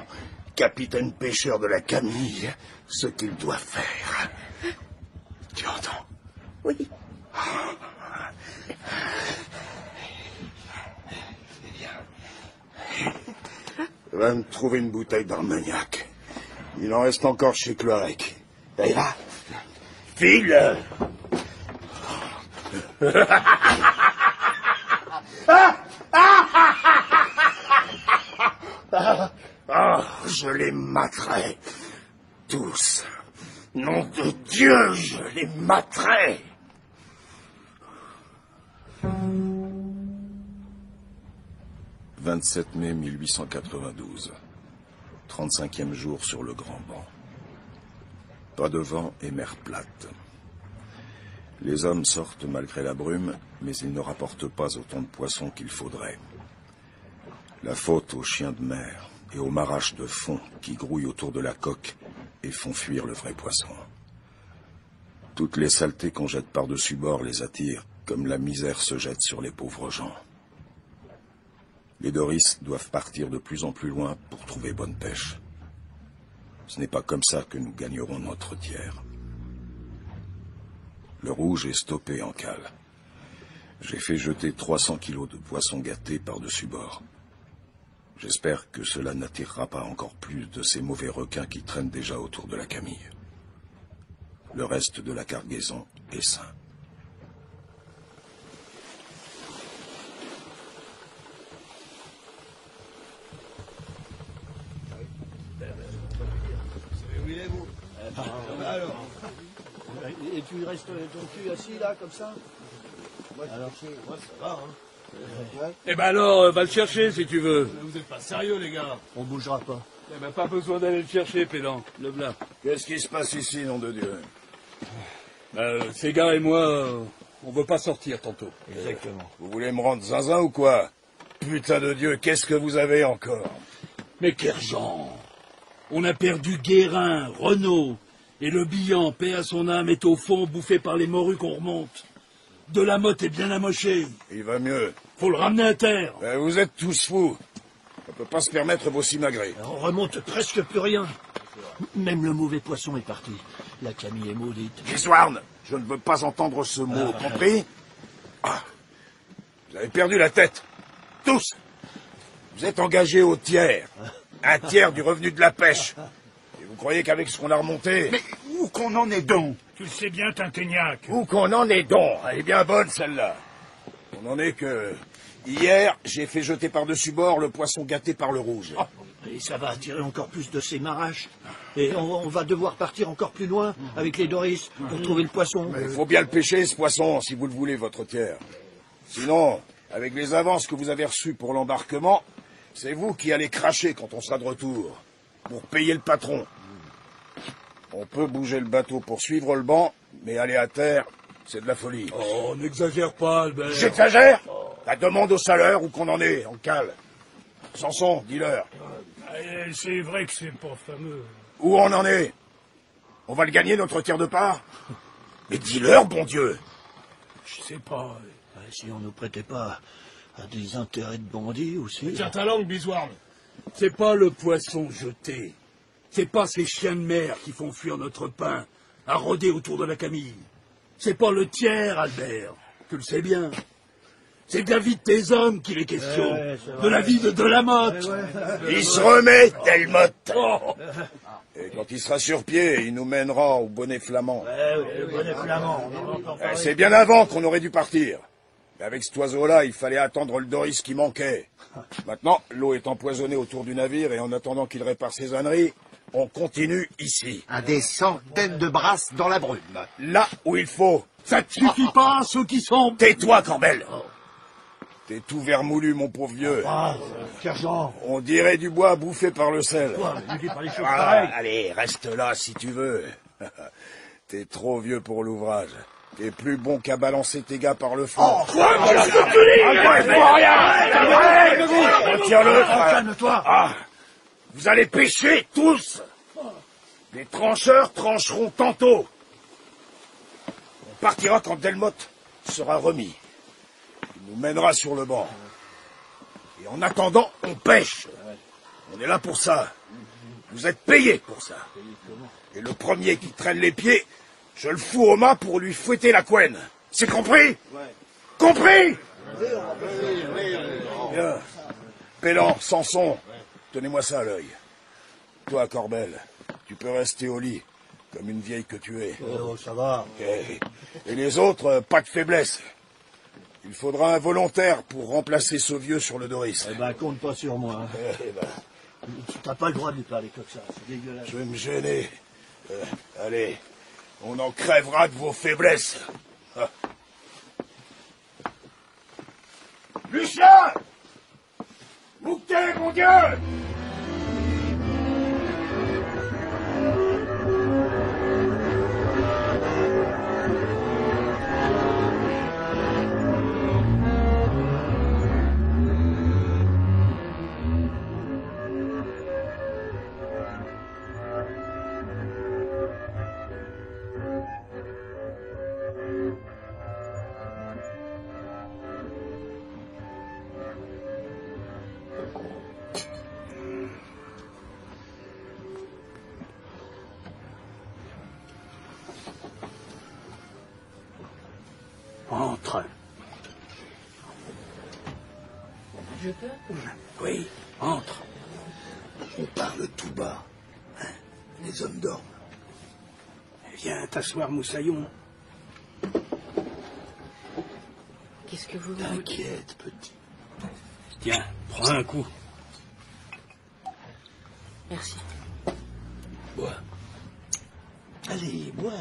capitaine pêcheur de la Camille, ce qu'il doit faire. Tu entends? Oui. Va me trouver une bouteille d'Armagnac. Il en reste encore chez Cloarec. Et là, file. Je les materai. Tous. Nom de Dieu, je les materai. « 27 mai 1892. 35e jour sur le grand banc. Pas de vent et mer plate. Les hommes sortent malgré la brume, mais ils ne rapportent pas autant de poissons qu'il faudrait. La faute aux chiens de mer et aux maraches de fond qui grouillent autour de la coque et font fuir le vrai poisson. Toutes les saletés qu'on jette par-dessus bord les attirent, comme la misère se jette sur les pauvres gens. Les Doris doivent partir de plus en plus loin pour trouver bonne pêche. Ce n'est pas comme ça que nous gagnerons notre tiers. Le rouge est stoppé en cale. J'ai fait jeter 300 kilos de poissons gâtés par-dessus bord. J'espère que cela n'attirera pas encore plus de ces mauvais requins qui traînent déjà autour de la Camille. Le reste de la cargaison est sain. Alors. Et tu restes ton cul assis là, comme ça? Alors, moi ça va, hein. Eh ben alors, va le chercher si tu veux. Vous êtes pas sérieux, les gars. On bougera pas. Eh ben pas besoin d'aller le chercher, pédant. Le v'là. Qu'est-ce qui se passe ici, nom de Dieu? Ces gars et moi, on veut pas sortir tantôt. Exactement. Vous voulez me rendre zinzin ou quoi? Putain de Dieu, qu'est-ce que vous avez encore? Mais Kerjean, on a perdu Guérin, Renaud, et le Billan, paix à son âme, est au fond bouffé par les morues qu'on remonte. De la motte est bien amochée. Il va mieux. Faut le ramener à terre. Vous êtes tous fous. On peut pas se permettre vos simagrées. On remonte presque plus rien. Même le mauvais poisson est parti. La Camille est maudite. Giswarn, je ne veux pas entendre ce mot, compris? Vous avez perdu la tête. Tous. Vous êtes engagés au tiers. Un tiers du revenu de la pêche. Et vous croyez qu'avec ce qu'on a remonté... Mais où qu'on en est donc? Tu le sais bien, Tinténiac. Où qu'on en est donc? Elle est bien bonne, celle-là. On en est que... Hier, j'ai fait jeter par-dessus bord le poisson gâté par le rouge. Et ça va attirer encore plus de ces maraches. Et on va devoir partir encore plus loin avec les Doris pour trouver le poisson. Mais il faut bien le pêcher, ce poisson, si vous le voulez, votre tiers. Sinon, avec les avances que vous avez reçues pour l'embarquement, c'est vous qui allez cracher quand on sera de retour, pour payer le patron. On peut bouger le bateau pour suivre le banc, mais aller à terre, c'est de la folie. Oh, n'exagère pas, Albert. J'exagère? La demande au salaire, où qu'on en est, en cale. Samson, dis-leur. C'est vrai que c'est pas fameux. Où on en est? On va le gagner, notre tiers de part? Mais dis-leur, bon Dieu. Je sais pas. Si on nous prêtait pas à des intérêts de bandits aussi... Tiens ta langue, Biswarn. C'est pas le poisson jeté. C'est pas ces chiens de mer qui font fuir notre pain à rôder autour de la Camille. C'est pas le tiers, Albert. Tu le sais bien. C'est de la vie de tes hommes qu'il est question. De la vie de Delamotte. Il se remet, Delmotte. Et quand il sera sur pied, il nous mènera au bonnet flamand. Le bonnet flamand, on en entend parler. C'est bien avant qu'on aurait dû partir. Mais avec cet oiseau-là, il fallait attendre le Doris qui manquait. Maintenant, l'eau est empoisonnée autour du navire et en attendant qu'il répare ses âneries, on continue ici. À des centaines de brasses dans la brume. Là où il faut. Ça ne suffit pas, ceux qui sont... Tais-toi, Corbel. T'es tout vermoulu, mon pauvre vieux. Kerjean. On dirait du bois bouffé par le sel. Pareil. Allez, reste là si tu veux. T'es trop vieux pour l'ouvrage. T'es plus bon qu'à balancer tes gars par le fond. Retiens-le. Calme-toi. Vous allez pêcher tous. Les trancheurs trancheront tantôt. On partira quand Delmotte sera remis. Il nous mènera sur le banc. Et en attendant, on pêche. On est là pour ça. Vous êtes payés pour ça. Et le premier qui traîne les pieds, je le fous au mât pour lui fouetter la couenne. C'est compris? Compris? Bien. Pélan, Samson, tenez-moi ça à l'œil. Toi, Corbel, tu peux rester au lit, comme une vieille que tu es. Oh, ça va. Okay. Et les autres, pas de faiblesse. Il faudra un volontaire pour remplacer ce vieux sur le Doris. Eh ben, compte pas sur moi. T'as pas le droit de lui parler comme ça, c'est dégueulasse. Je vais me gêner. Allez, on en crèvera de vos faiblesses. Ah. Lucien! Mouquet, mon Dieu! Entre. Je peux? Oui, entre. On parle tout bas. Hein? Les hommes dorment. Viens t'asseoir, Moussaillon. Qu'est-ce que vous... T'inquiète, petit. Tiens, prends un coup. Merci. Bois. Allez, bois.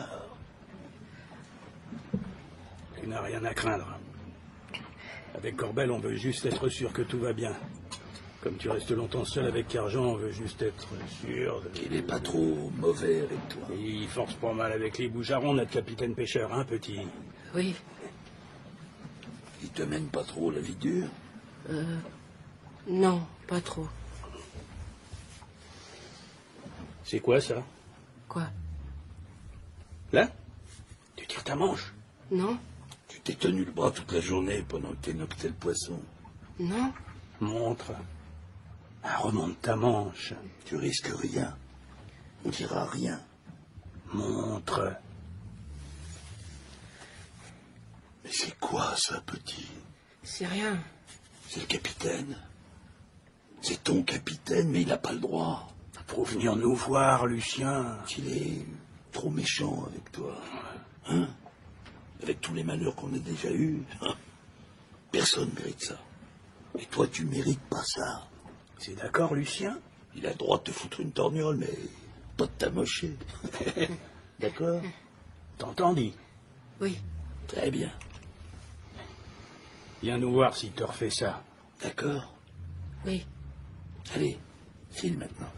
Tu n'as rien à craindre. Avec Corbel, on veut juste être sûr que tout va bien. Comme tu restes longtemps seul avec Carjan, on veut juste être sûr... Qu'il n'est pas trop mauvais avec toi. Il force pas mal avec les Boujarons, notre capitaine pêcheur, hein, petit? Oui. Il te mène pas trop la vie dure? Non, pas trop. C'est quoi, ça? Quoi? Là? Tu tires ta manche? Non. Tu t'es tenu le bras toute la journée pendant que t'énonctais le poisson. Non. Montre. Ah, remonte ta manche. Tu risques rien. On dira rien. Montre. Mais c'est quoi, ça, petit? C'est rien. C'est le capitaine. C'est ton capitaine, mais il n'a pas le droit. Faut venir nous voir, Lucien. Il est trop méchant avec toi. Hein? Avec tous les malheurs qu'on a déjà eus. Hein? Personne ne mérite ça. Et toi, tu mérites pas ça. C'est d'accord, Lucien? Il a le droit de te foutre une torgnole, mais pas de t'amocher. D'accord? T'entends, dit? Oui. Très bien. Viens nous voir s'il te refait ça. D'accord? Oui. Allez, file maintenant.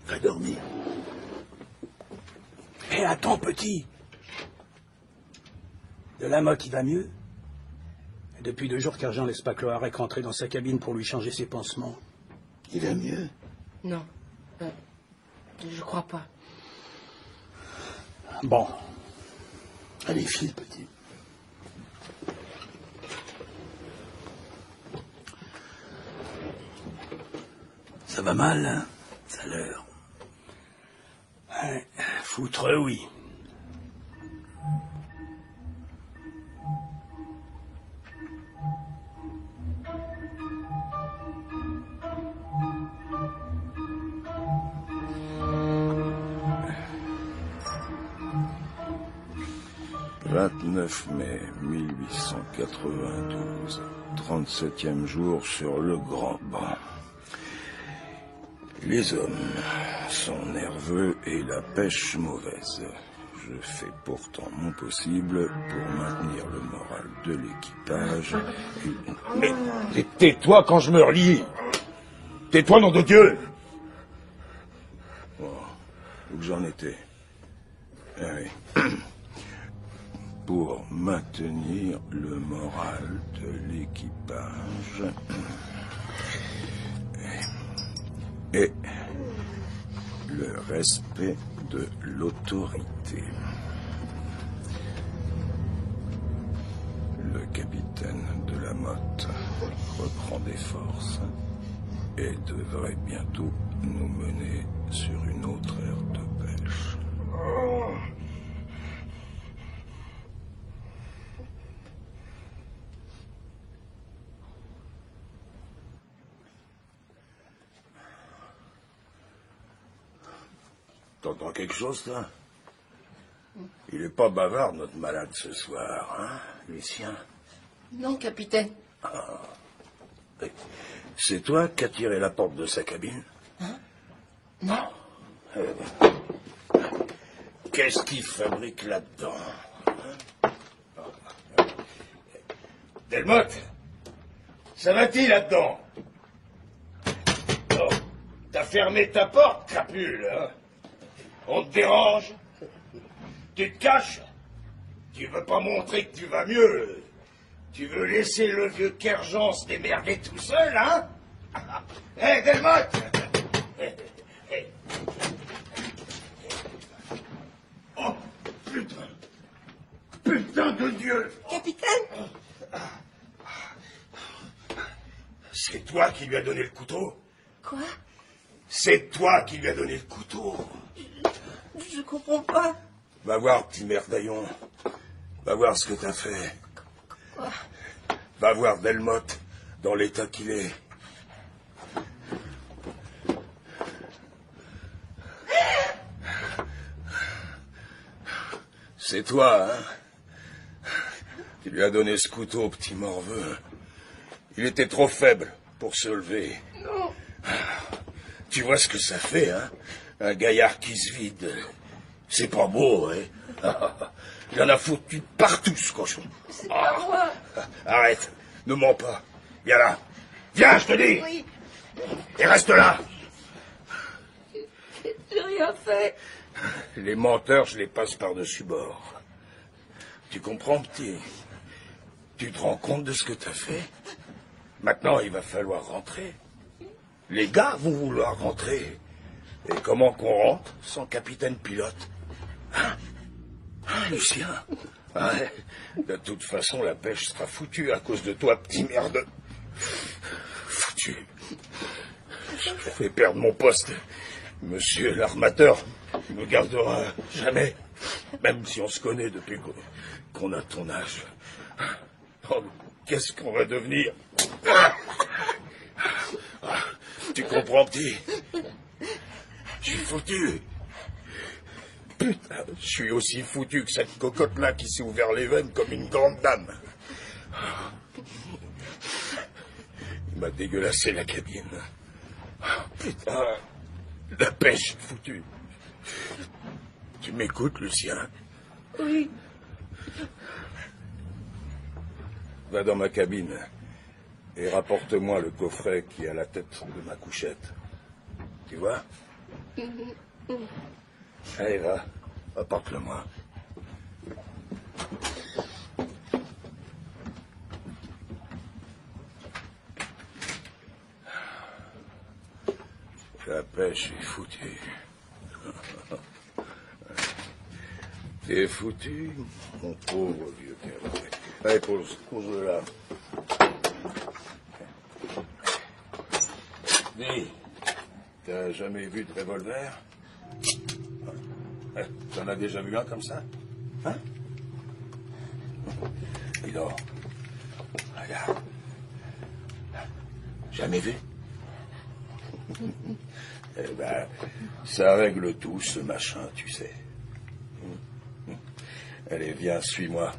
Va dormir. Hé, attends, petit. De la Motte, il va mieux? Et depuis 2 jours qu'Argent laisse pas Cloarec rentrer dans sa cabine pour lui changer ses pansements. Il va mieux? Non. Je crois pas. Bon. Allez, file, petit. Ça va mal, hein? Ça a l'air. Ouais, foutre, oui. « 29 mai 1892, 37e jour sur le grand banc. Les hommes sont nerveux et la pêche mauvaise. Je fais pourtant mon possible pour maintenir le moral de l'équipage. Mais tais-toi quand je me relie. Tais-toi, nom de Dieu. Oh, où j'en étais. Ah oui. Pour maintenir le moral de l'équipage et le respect de l'autorité. Le capitaine de la Motte. reprend des forces et devrait bientôt nous mener sur une autre aire de pêche. T'entends quelque chose, toi? Il est pas bavard, notre malade, ce soir, hein, Lucien? Non, capitaine. Ah. C'est toi qui as tiré la porte de sa cabine? Hein? Non. Qu'est-ce qu'il fabrique là-dedans? Delmotte, ça va-t-il là-dedans? Oh, t'as fermé ta porte, crapule, hein? On te dérange? Tu te caches? Tu veux pas montrer que tu vas mieux? Tu veux laisser le vieux Kerjean se démerder tout seul, hein? Hé, Delmotte! Oh, putain! Putain de Dieu! Capitaine! C'est toi qui lui as donné le couteau? Quoi? C'est toi qui lui as donné le couteau? Je comprends pas. Va voir, petit merdaillon. Va voir ce que t'as fait. Quoi? Va voir Delmotte, dans l'état qu'il est. C'est toi, hein? Tu lui as donné ce couteau, petit morveux. Il était trop faible pour se lever. Non. Tu vois ce que ça fait, hein? Un gaillard qui se vide. C'est pas beau, hein? Il en a foutu partout, ce cochon. C'est pas moi. Arrête, ne mens pas. Viens là. Viens, je te dis. Oui. Et reste là. J'ai rien fait. Les menteurs, je les passe par-dessus bord. Tu comprends, petit? Tu te rends compte de ce que t'as fait? Maintenant, il va falloir rentrer. Les gars vont vouloir rentrer. Et comment qu'on rentre sans capitaine pilote? Hein? Hein, Lucien? Ouais. De toute façon, la pêche sera foutue à cause de toi, petit merde. Foutu. Je fais perdre mon poste. Monsieur l'armateur me gardera jamais. Même si on se connaît depuis qu'on a ton âge. Oh, qu'est-ce qu'on va devenir? Tu comprends, petit? Je suis foutu. Putain, je suis aussi foutu que cette cocotte-là qui s'est ouvert les veines comme une grande dame. Il m'a dégueulassé la cabine. Putain, la pêche foutue. Tu m'écoutes, Lucien? Oui. Va dans ma cabine et rapporte-moi le coffret qui est à la tête de ma couchette. Tu vois? Allez, va. Apporte-le-moi. La pêche est foutue. T'es foutu, mon pauvre vieux Kerjean. Allez, pose-le là. Dis, t'as jamais vu de revolver? T'en as déjà vu un comme ça? Hein? Dis donc. Regarde. Jamais vu? Eh ben, ça règle tout, ce machin, tu sais. Allez, viens, suis-moi.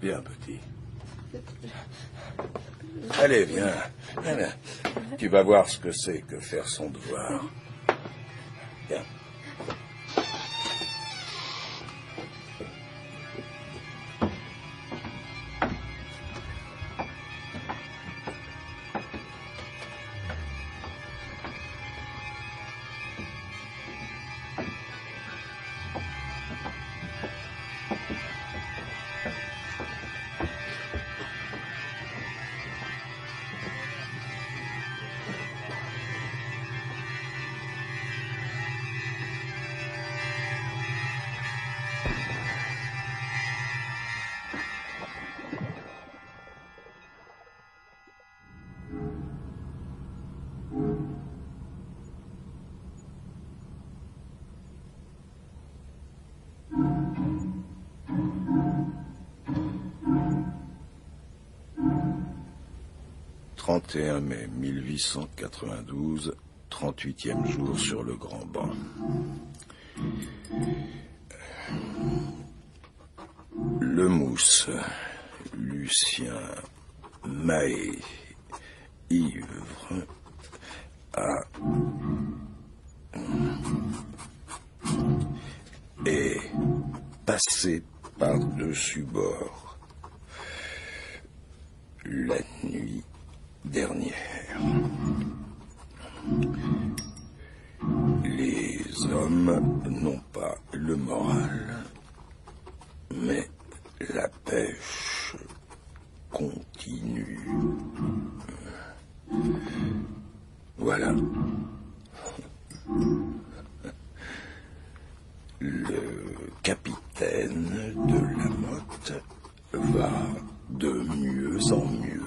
Viens, petit. Allez, viens. Viens. Tu vas voir ce que c'est que faire son devoir. Viens. 31 mai 1892, 38e jour sur le grand banc. Le Mousse, Lucien, Mahé, ivre, est passé par-dessus bord la nuit dernière. Les hommes n'ont pas le moral, mais la pêche continue. Voilà. Le capitaine de la Motte va de mieux en mieux.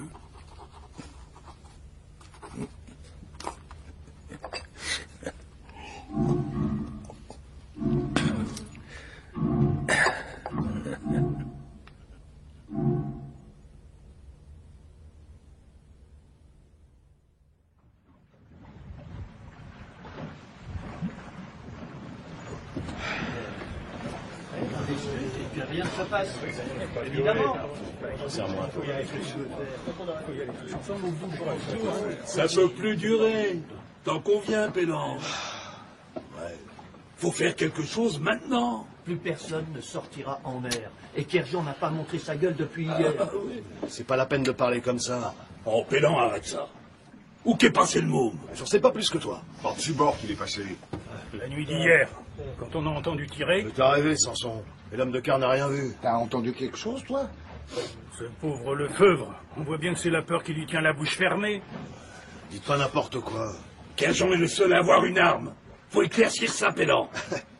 Que rien ne se passe. Évidemment. Ça peut plus durer. T'en conviens, Pélan? Ouais. Faut faire quelque chose maintenant. Plus personne ne sortira en mer. Et Kerjan n'a pas montré sa gueule depuis hier. Oui. C'est pas la peine de parler comme ça. Oh, Pélan, arrête ça. Où qu'est passé le môme? J'en sais pas plus que toi. Par-dessus bord qu'il est passé. La nuit d'hier, quand on a entendu tirer... Mais t'as rêvé, Samson. Et l'homme de cœur n'a rien vu. T'as entendu quelque chose, toi? Ce pauvre Lefebvre, on voit bien que c'est la peur qui lui tient la bouche fermée. Dites pas n'importe quoi. Kerjan est le seul à avoir une arme. Faut éclaircir ça, Pélan.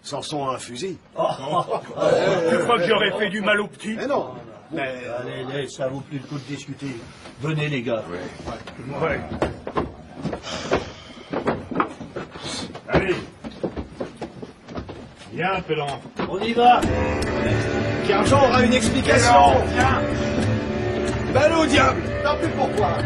Samson a un fusil. Tu crois que j'aurais fait du mal au petit? Mais non. Mais allez, ça vaut plus le coup de discuter. Venez, les gars. Ouais. Allez. Viens, Pélan. On y va. Kerjan aura une explication. Viens. Balle au diable. Tant plus pourquoi.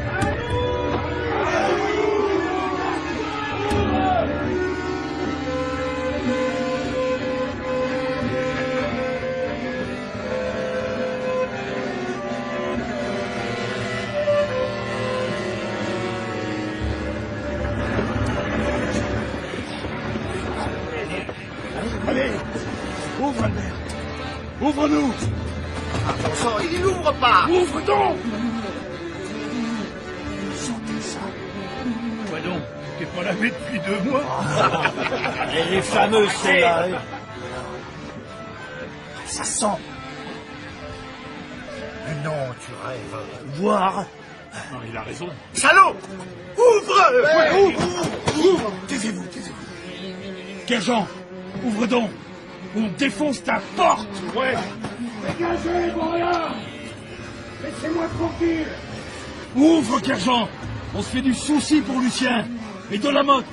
Allez, ouvre, Albert. Ouvre-nous. Attention, il n'ouvre pas. Ouvre donc. Sortez ça. Quoi donc? T'es pas lavé depuis 2 mois? Et les fameux, c'est là. Ça sent. Mais non, tu rêves. Voir. Non, il a raison. Salaud! Ouvre! Ouvre. Taisez-vous. Kerjan, ouvre donc. On défonce ta porte. Ouais. Dégagez, Boria. Laissez-moi tranquille. Ouvre, Kerjan. On se fait du souci pour Lucien. Et de la Motte.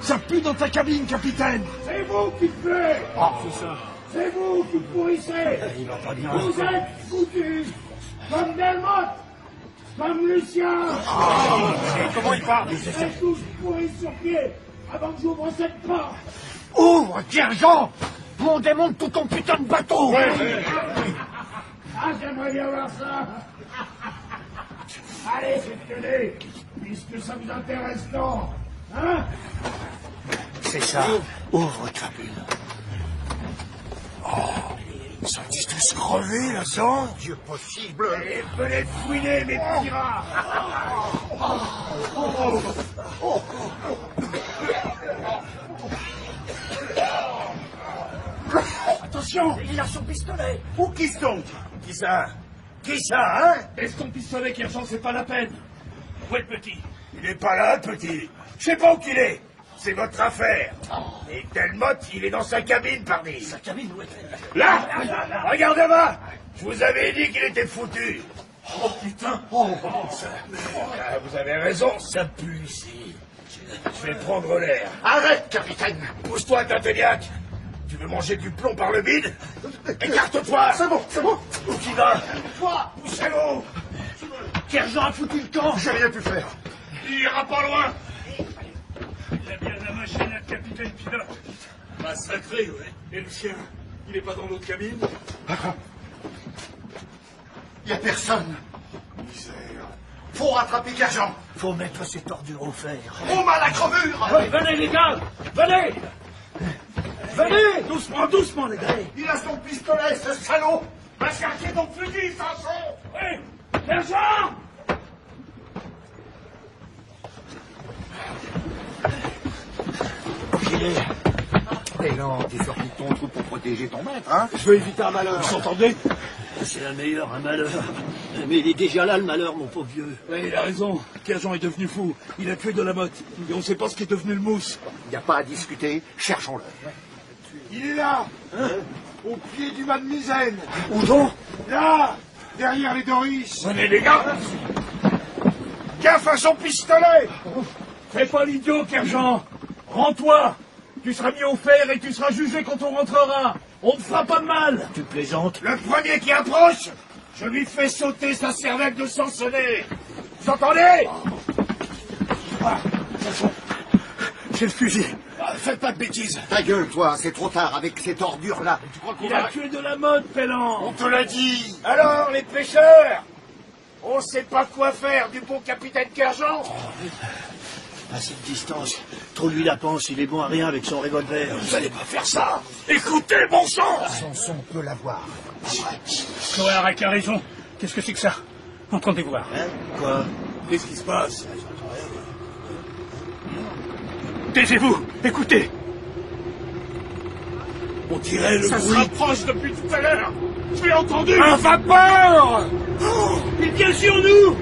Ça pue dans ta cabine, capitaine. C'est vous qui plaît. C'est ça. C'est vous qui pourrissez. Il va pas bien. Vous êtes foutus. Comme Delmotte. Comme Lucien. Comment il parle? Vous êtes tous pourris sur pied avant que j'ouvre cette porte. Ouvre, Kerjan! On démonte tout ton putain de bateau! Ah, j'aimerais bien voir ça. Allez, tenez, puisque ça vous intéresse, non? Hein? C'est ça. Ouvre ta bulle. Oh, ils sont tous crevés là-dedans? Dieu possible! Et venez fouiner, mes petits rats. Attention! Il a son pistolet! Où qui sont? Qui ça? Qui ça, hein? Est-ce ton pistolet, Kerjan, c'est pas la peine? Où est le petit? Il est pas là, le petit. Je sais pas où qu'il est. C'est votre affaire. Et Delmotte, il est dans sa cabine, parmi. Sa cabine, où est-elle? Là! Regarde là-bas! Je vous avais dit qu'il était foutu. Oh, putain! Vous avez raison, ça pue ici. Je vais prendre l'air. Arrête, capitaine! Pousse-toi, Tinteniac! Tu veux manger du plomb par le bide? Écarte-toi! C'est bon! Où tu vas? Toi! Poussez-vous! Kerjean a foutu le camp. J'ai rien pu faire. Il ira pas loin. Il a bien la machine à capitaine pilote. Massacré, ouais. Et le sien, il est pas dans l'autre cabine? Il y a personne. Misère. Faut rattraper Kerjean. Faut mettre ces ordures au fer. On m'a la crevure. Venez les gars, venez. Venez. Doucement, doucement les gars. Il a son pistolet, ce salaud. Va chercher ton fusil, Sanson. Oui, Kerjean! Gilet. Et non, t'es sorti de ton trou pour protéger ton maître, hein? Je veux éviter un malheur. Vous entendez? C'est la meilleure, un malheur. Mais il est déjà là, le malheur, mon pauvre vieux. Oui, il a raison. Kerjean est devenu fou. Il a tué Delamotte. Et on ne sait pas ce qui est devenu le mousse. Il n'y a pas à discuter. Cherchons-le. Il est là, hein, au pied du mât de Misaine. Où donc? Là, derrière les Doris. Venez, les gars! Gaffe à son pistolet. Fais pas l'idiot, Kerjean! Rends-toi! Tu seras mis au fer et tu seras jugé quand on rentrera! On ne fera pas de mal! Tu plaisantes? Le premier qui approche, je lui fais sauter sa cervelle de Sansonnet. Vous entendez? J'ai le fusil. Faites pas de bêtises. Ta gueule, toi, c'est trop tard avec cette ordure-là. Tu crois qu'on Il a tué Delamotte, Pélan! On te l'a dit. Alors, les pêcheurs, on sait pas quoi faire du bon capitaine Kerjean? À cette distance, trop lui la pense, il est bon à rien avec son revolver. Vous allez pas faire ça. Écoutez, bon sang. Sanson peut l'avoir. Coréard a raison. Qu'est-ce que c'est que ça? Entendez voir. Hein? Quoi? Qu'est-ce qui se passe? Taisez-vous, écoutez. On dirait le Ça bruit. se rapproche depuis tout à l'heure. Je l'ai entendu. Un vapeur. Il vient sur nous.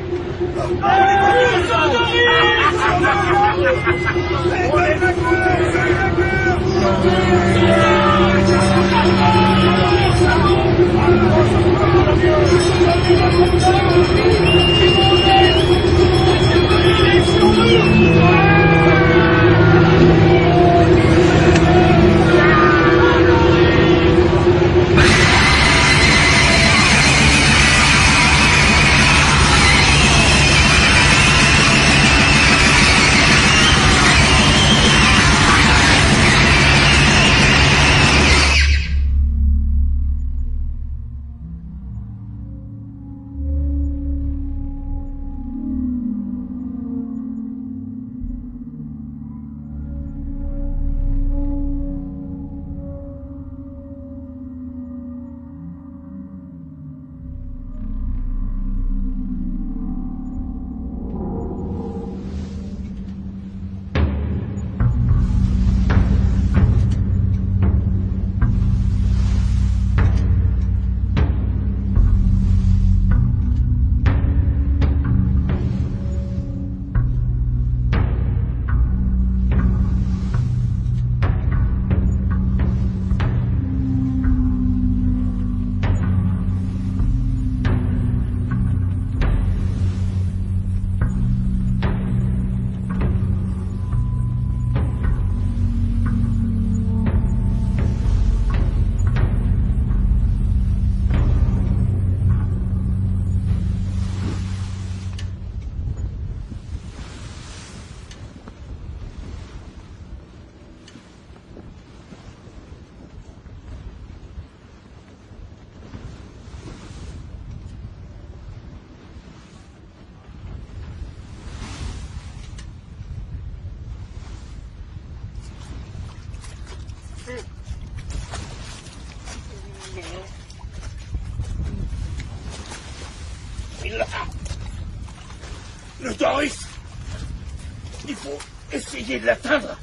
Le Doris. Il faut essayer de l'atteindre.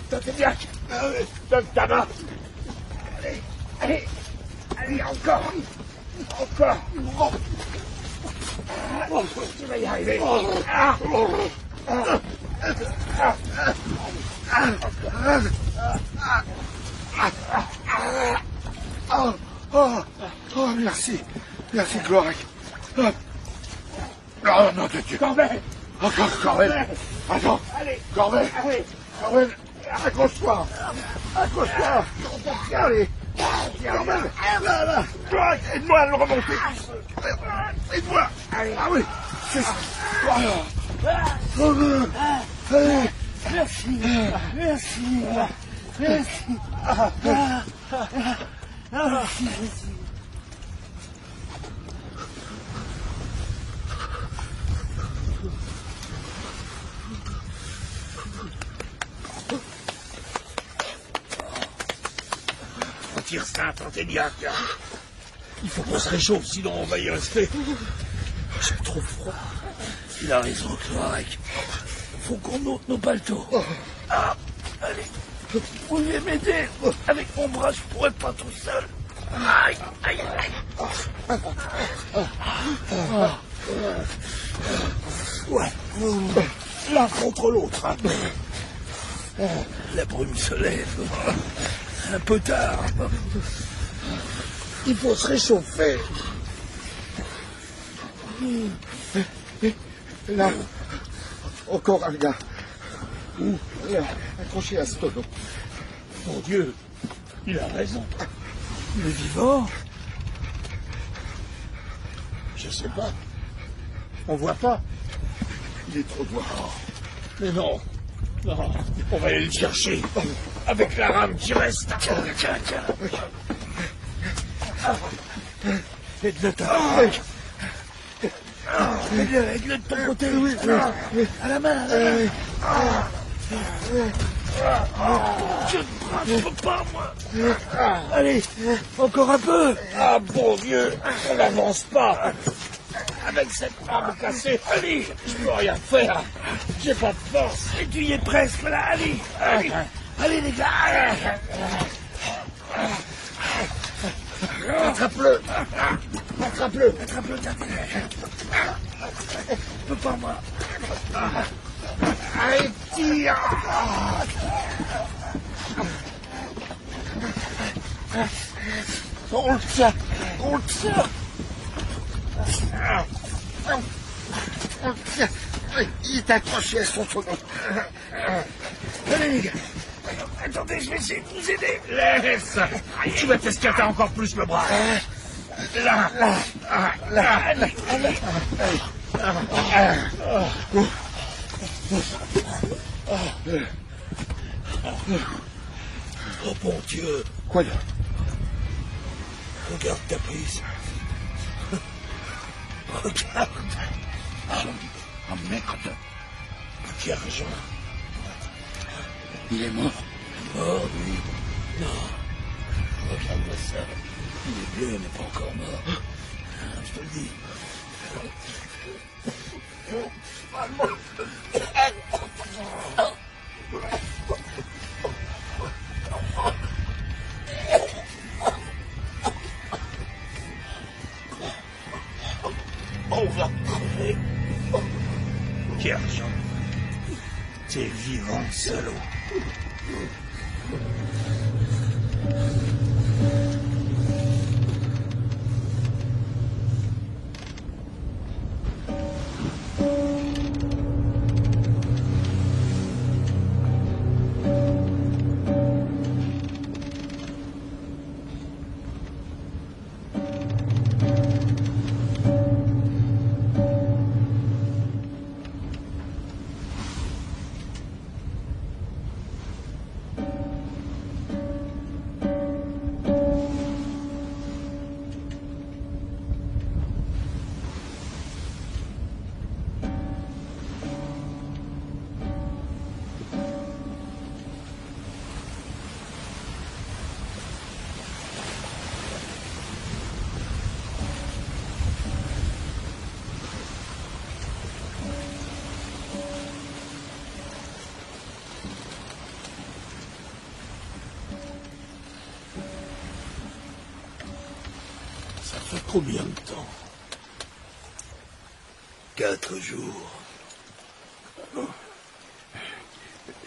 Totemiac, donne ta main. Allez, allez, allez, encore. Encore. Tu vas y arriver. Merci. Merci, Glorac. Oh, non, de Dieu. Corbeil. Corbeil. Attends. Allez. Corbeil. Allez. Corbeil. Accroche-toi. Accroche-toi. Allez. Corbeil. Là. Glorac, aide-moi à le remonter. Aide-moi. Allez. Ah oui. C'est ça. Allez. Merci. Merci. Merci. Merci. On tire ça, Tanténiac. Il faut qu'on se réchauffe, sinon on va y rester. J'ai trop froid. Il a raison, Cloarec. Faut qu'on ôte nos paletos. Ah, allez. Vous pouvez m'aider. Avec mon bras, je pourrais pas tout seul. Aïe, aïe, aïe. Ouais. L'un contre l'autre. La brume se lève. Un peu tard. Il faut se réchauffer. Là. Encore un gars. Là, accroché à ce tonneau. Mon Dieu, il a raison. Il est vivant. Je sais pas. On voit pas. Il est trop noir. Mais non. Non. On va aller le chercher. Avec la rame qui reste. Tiens. Aide-le, aide-le de ton côté. À la main. Je ne peux pas, moi. Allez, encore un peu. Ah, bon Dieu, on n'avance pas. Avec cette arme cassée, allez, je peux rien faire. J'ai pas de force. Et tu y es presque, là, allez. Allez, les gars, allez. Attrape-le. Attrape-le, je peux pas, moi. Allez, tire. On le tient. Il est accroché à son tonneau. Allez, les gars. Attendez, je vais essayer de vous aider. Laisse. Tu vas t'escater encore plus le bras. Là. Allez. Oh bon Dieu. Quoi là? Regarde ta prise. Regarde. Oh merde. Pierre-Jean. Il est mort. Mort, lui? Non. Regarde-moi ça. Il est bleu, mais pas encore mort. Je te le dis. On va crever. Pierre-Jean, t'es vivant, salaud. Ça fait combien de temps? 4 jours.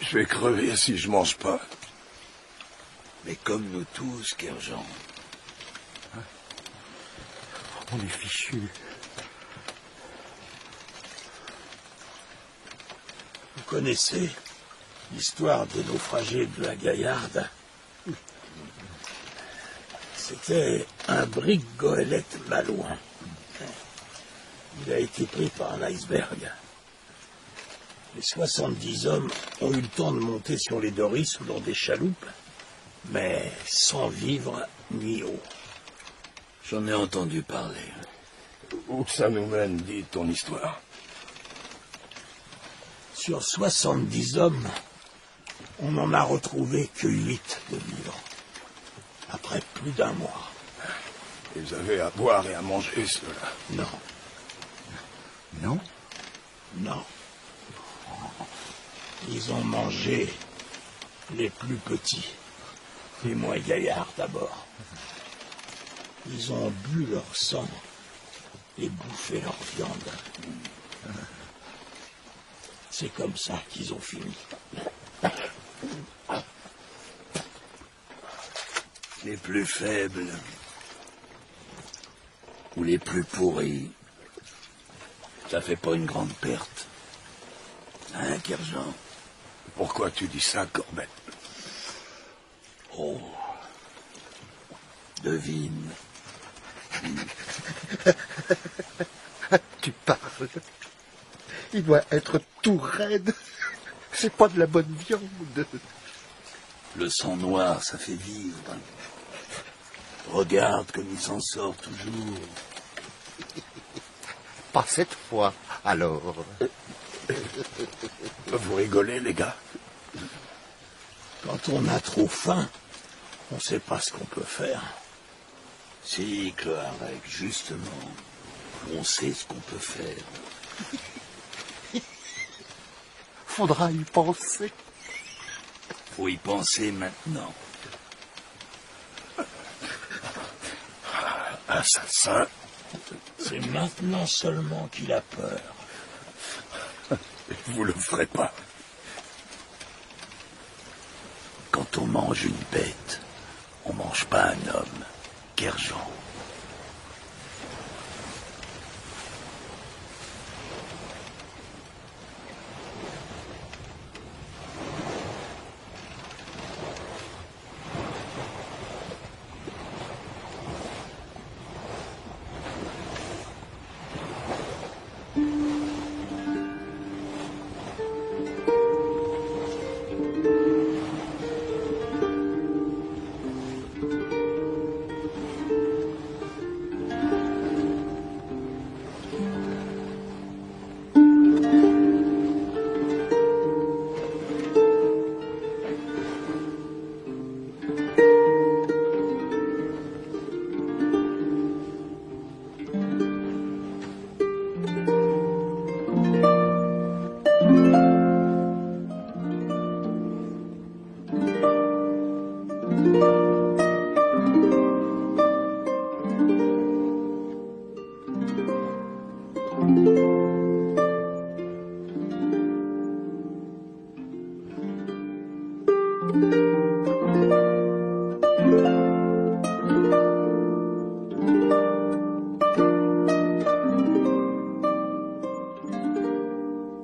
Je vais crever si je mange pas. Mais comme nous tous, Kerjan. On est fichus. Vous connaissez l'histoire des naufragés de la Gaillarde? C'était un brick goélette malouin. Il a été pris par un iceberg. Les 70 hommes ont eu le temps de monter sur les Doris ou dans des chaloupes, mais sans vivre ni eau. J'en ai entendu parler. Où ça nous mène, dis ton histoire? Sur 70 hommes, on n'en a retrouvé que 8 de vivants. Après plus d'1 mois. Ils avaient à boire et à manger, ceux-là. Non. Non? Non. Ils ont mangé les plus petits, les moins gaillards d'abord. Ils ont bu leur sang et bouffé leur viande. C'est comme ça qu'ils ont fini. Les plus faibles ou les plus pourris, ça fait pas une grande perte. Hein, Kerjan? Pourquoi tu dis ça, Corbett? Oh, devine. Tu parles. Il doit être tout raide. C'est pas de la bonne viande. Le sang noir, ça fait vivre. Regarde comme il s'en sort toujours. Pas cette fois, alors. Vous rigolez, les gars? Quand on a trop faim, on sait pas ce qu'on peut faire. Si, Cloarec, justement, on sait ce qu'on peut faire. Faudra y penser. Faut y penser maintenant. Assassin. C'est maintenant seulement qu'il a peur. Vous le ferez pas. Quand on mange une bête, on mange pas un homme, Kerjan.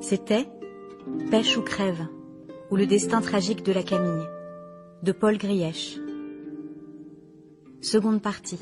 C'était Pêche ou crève, ou le destin tragique de la Camille, de Paul Grièche. Seconde partie.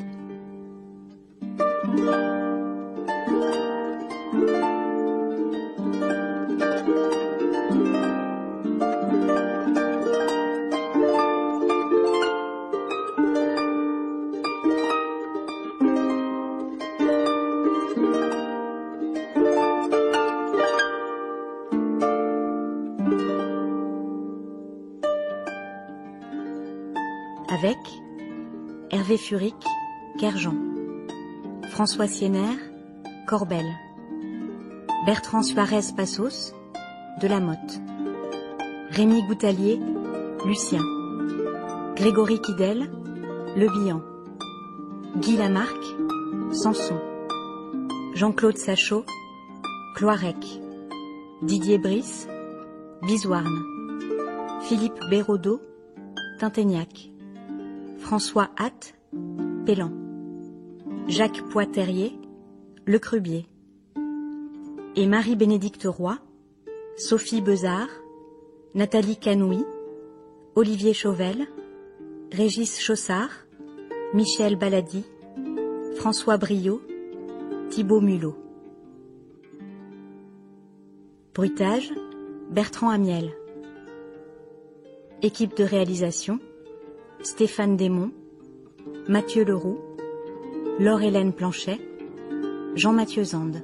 Avec Hervé Furic, Kerjan, François Sienner, Corbel, Bertrand Suarez Passos, de la Motte, Rémi Goutalier, Lucien, Grégory Kidel, Le Bihan, Guy Lamarck, Samson, Jean-Claude Sachot, Cloirec, Didier Brice, Bizouarne, Philippe Béraudot, Tinténiac, François Hatt, Pélan, Jacques Poiterier, Le Crubier, et Marie-Bénédicte Roy, Sophie Bezard, Nathalie Canouy, Olivier Chauvel, Régis Chaussard, Michel Baladi, François Briot, Thibaut Mulot. Bruitage, Bertrand Amiel. Équipe de réalisation, Stéphane Desmond, Mathieu Leroux, Laure-Hélène Planchet, Jean-Mathieu Zande.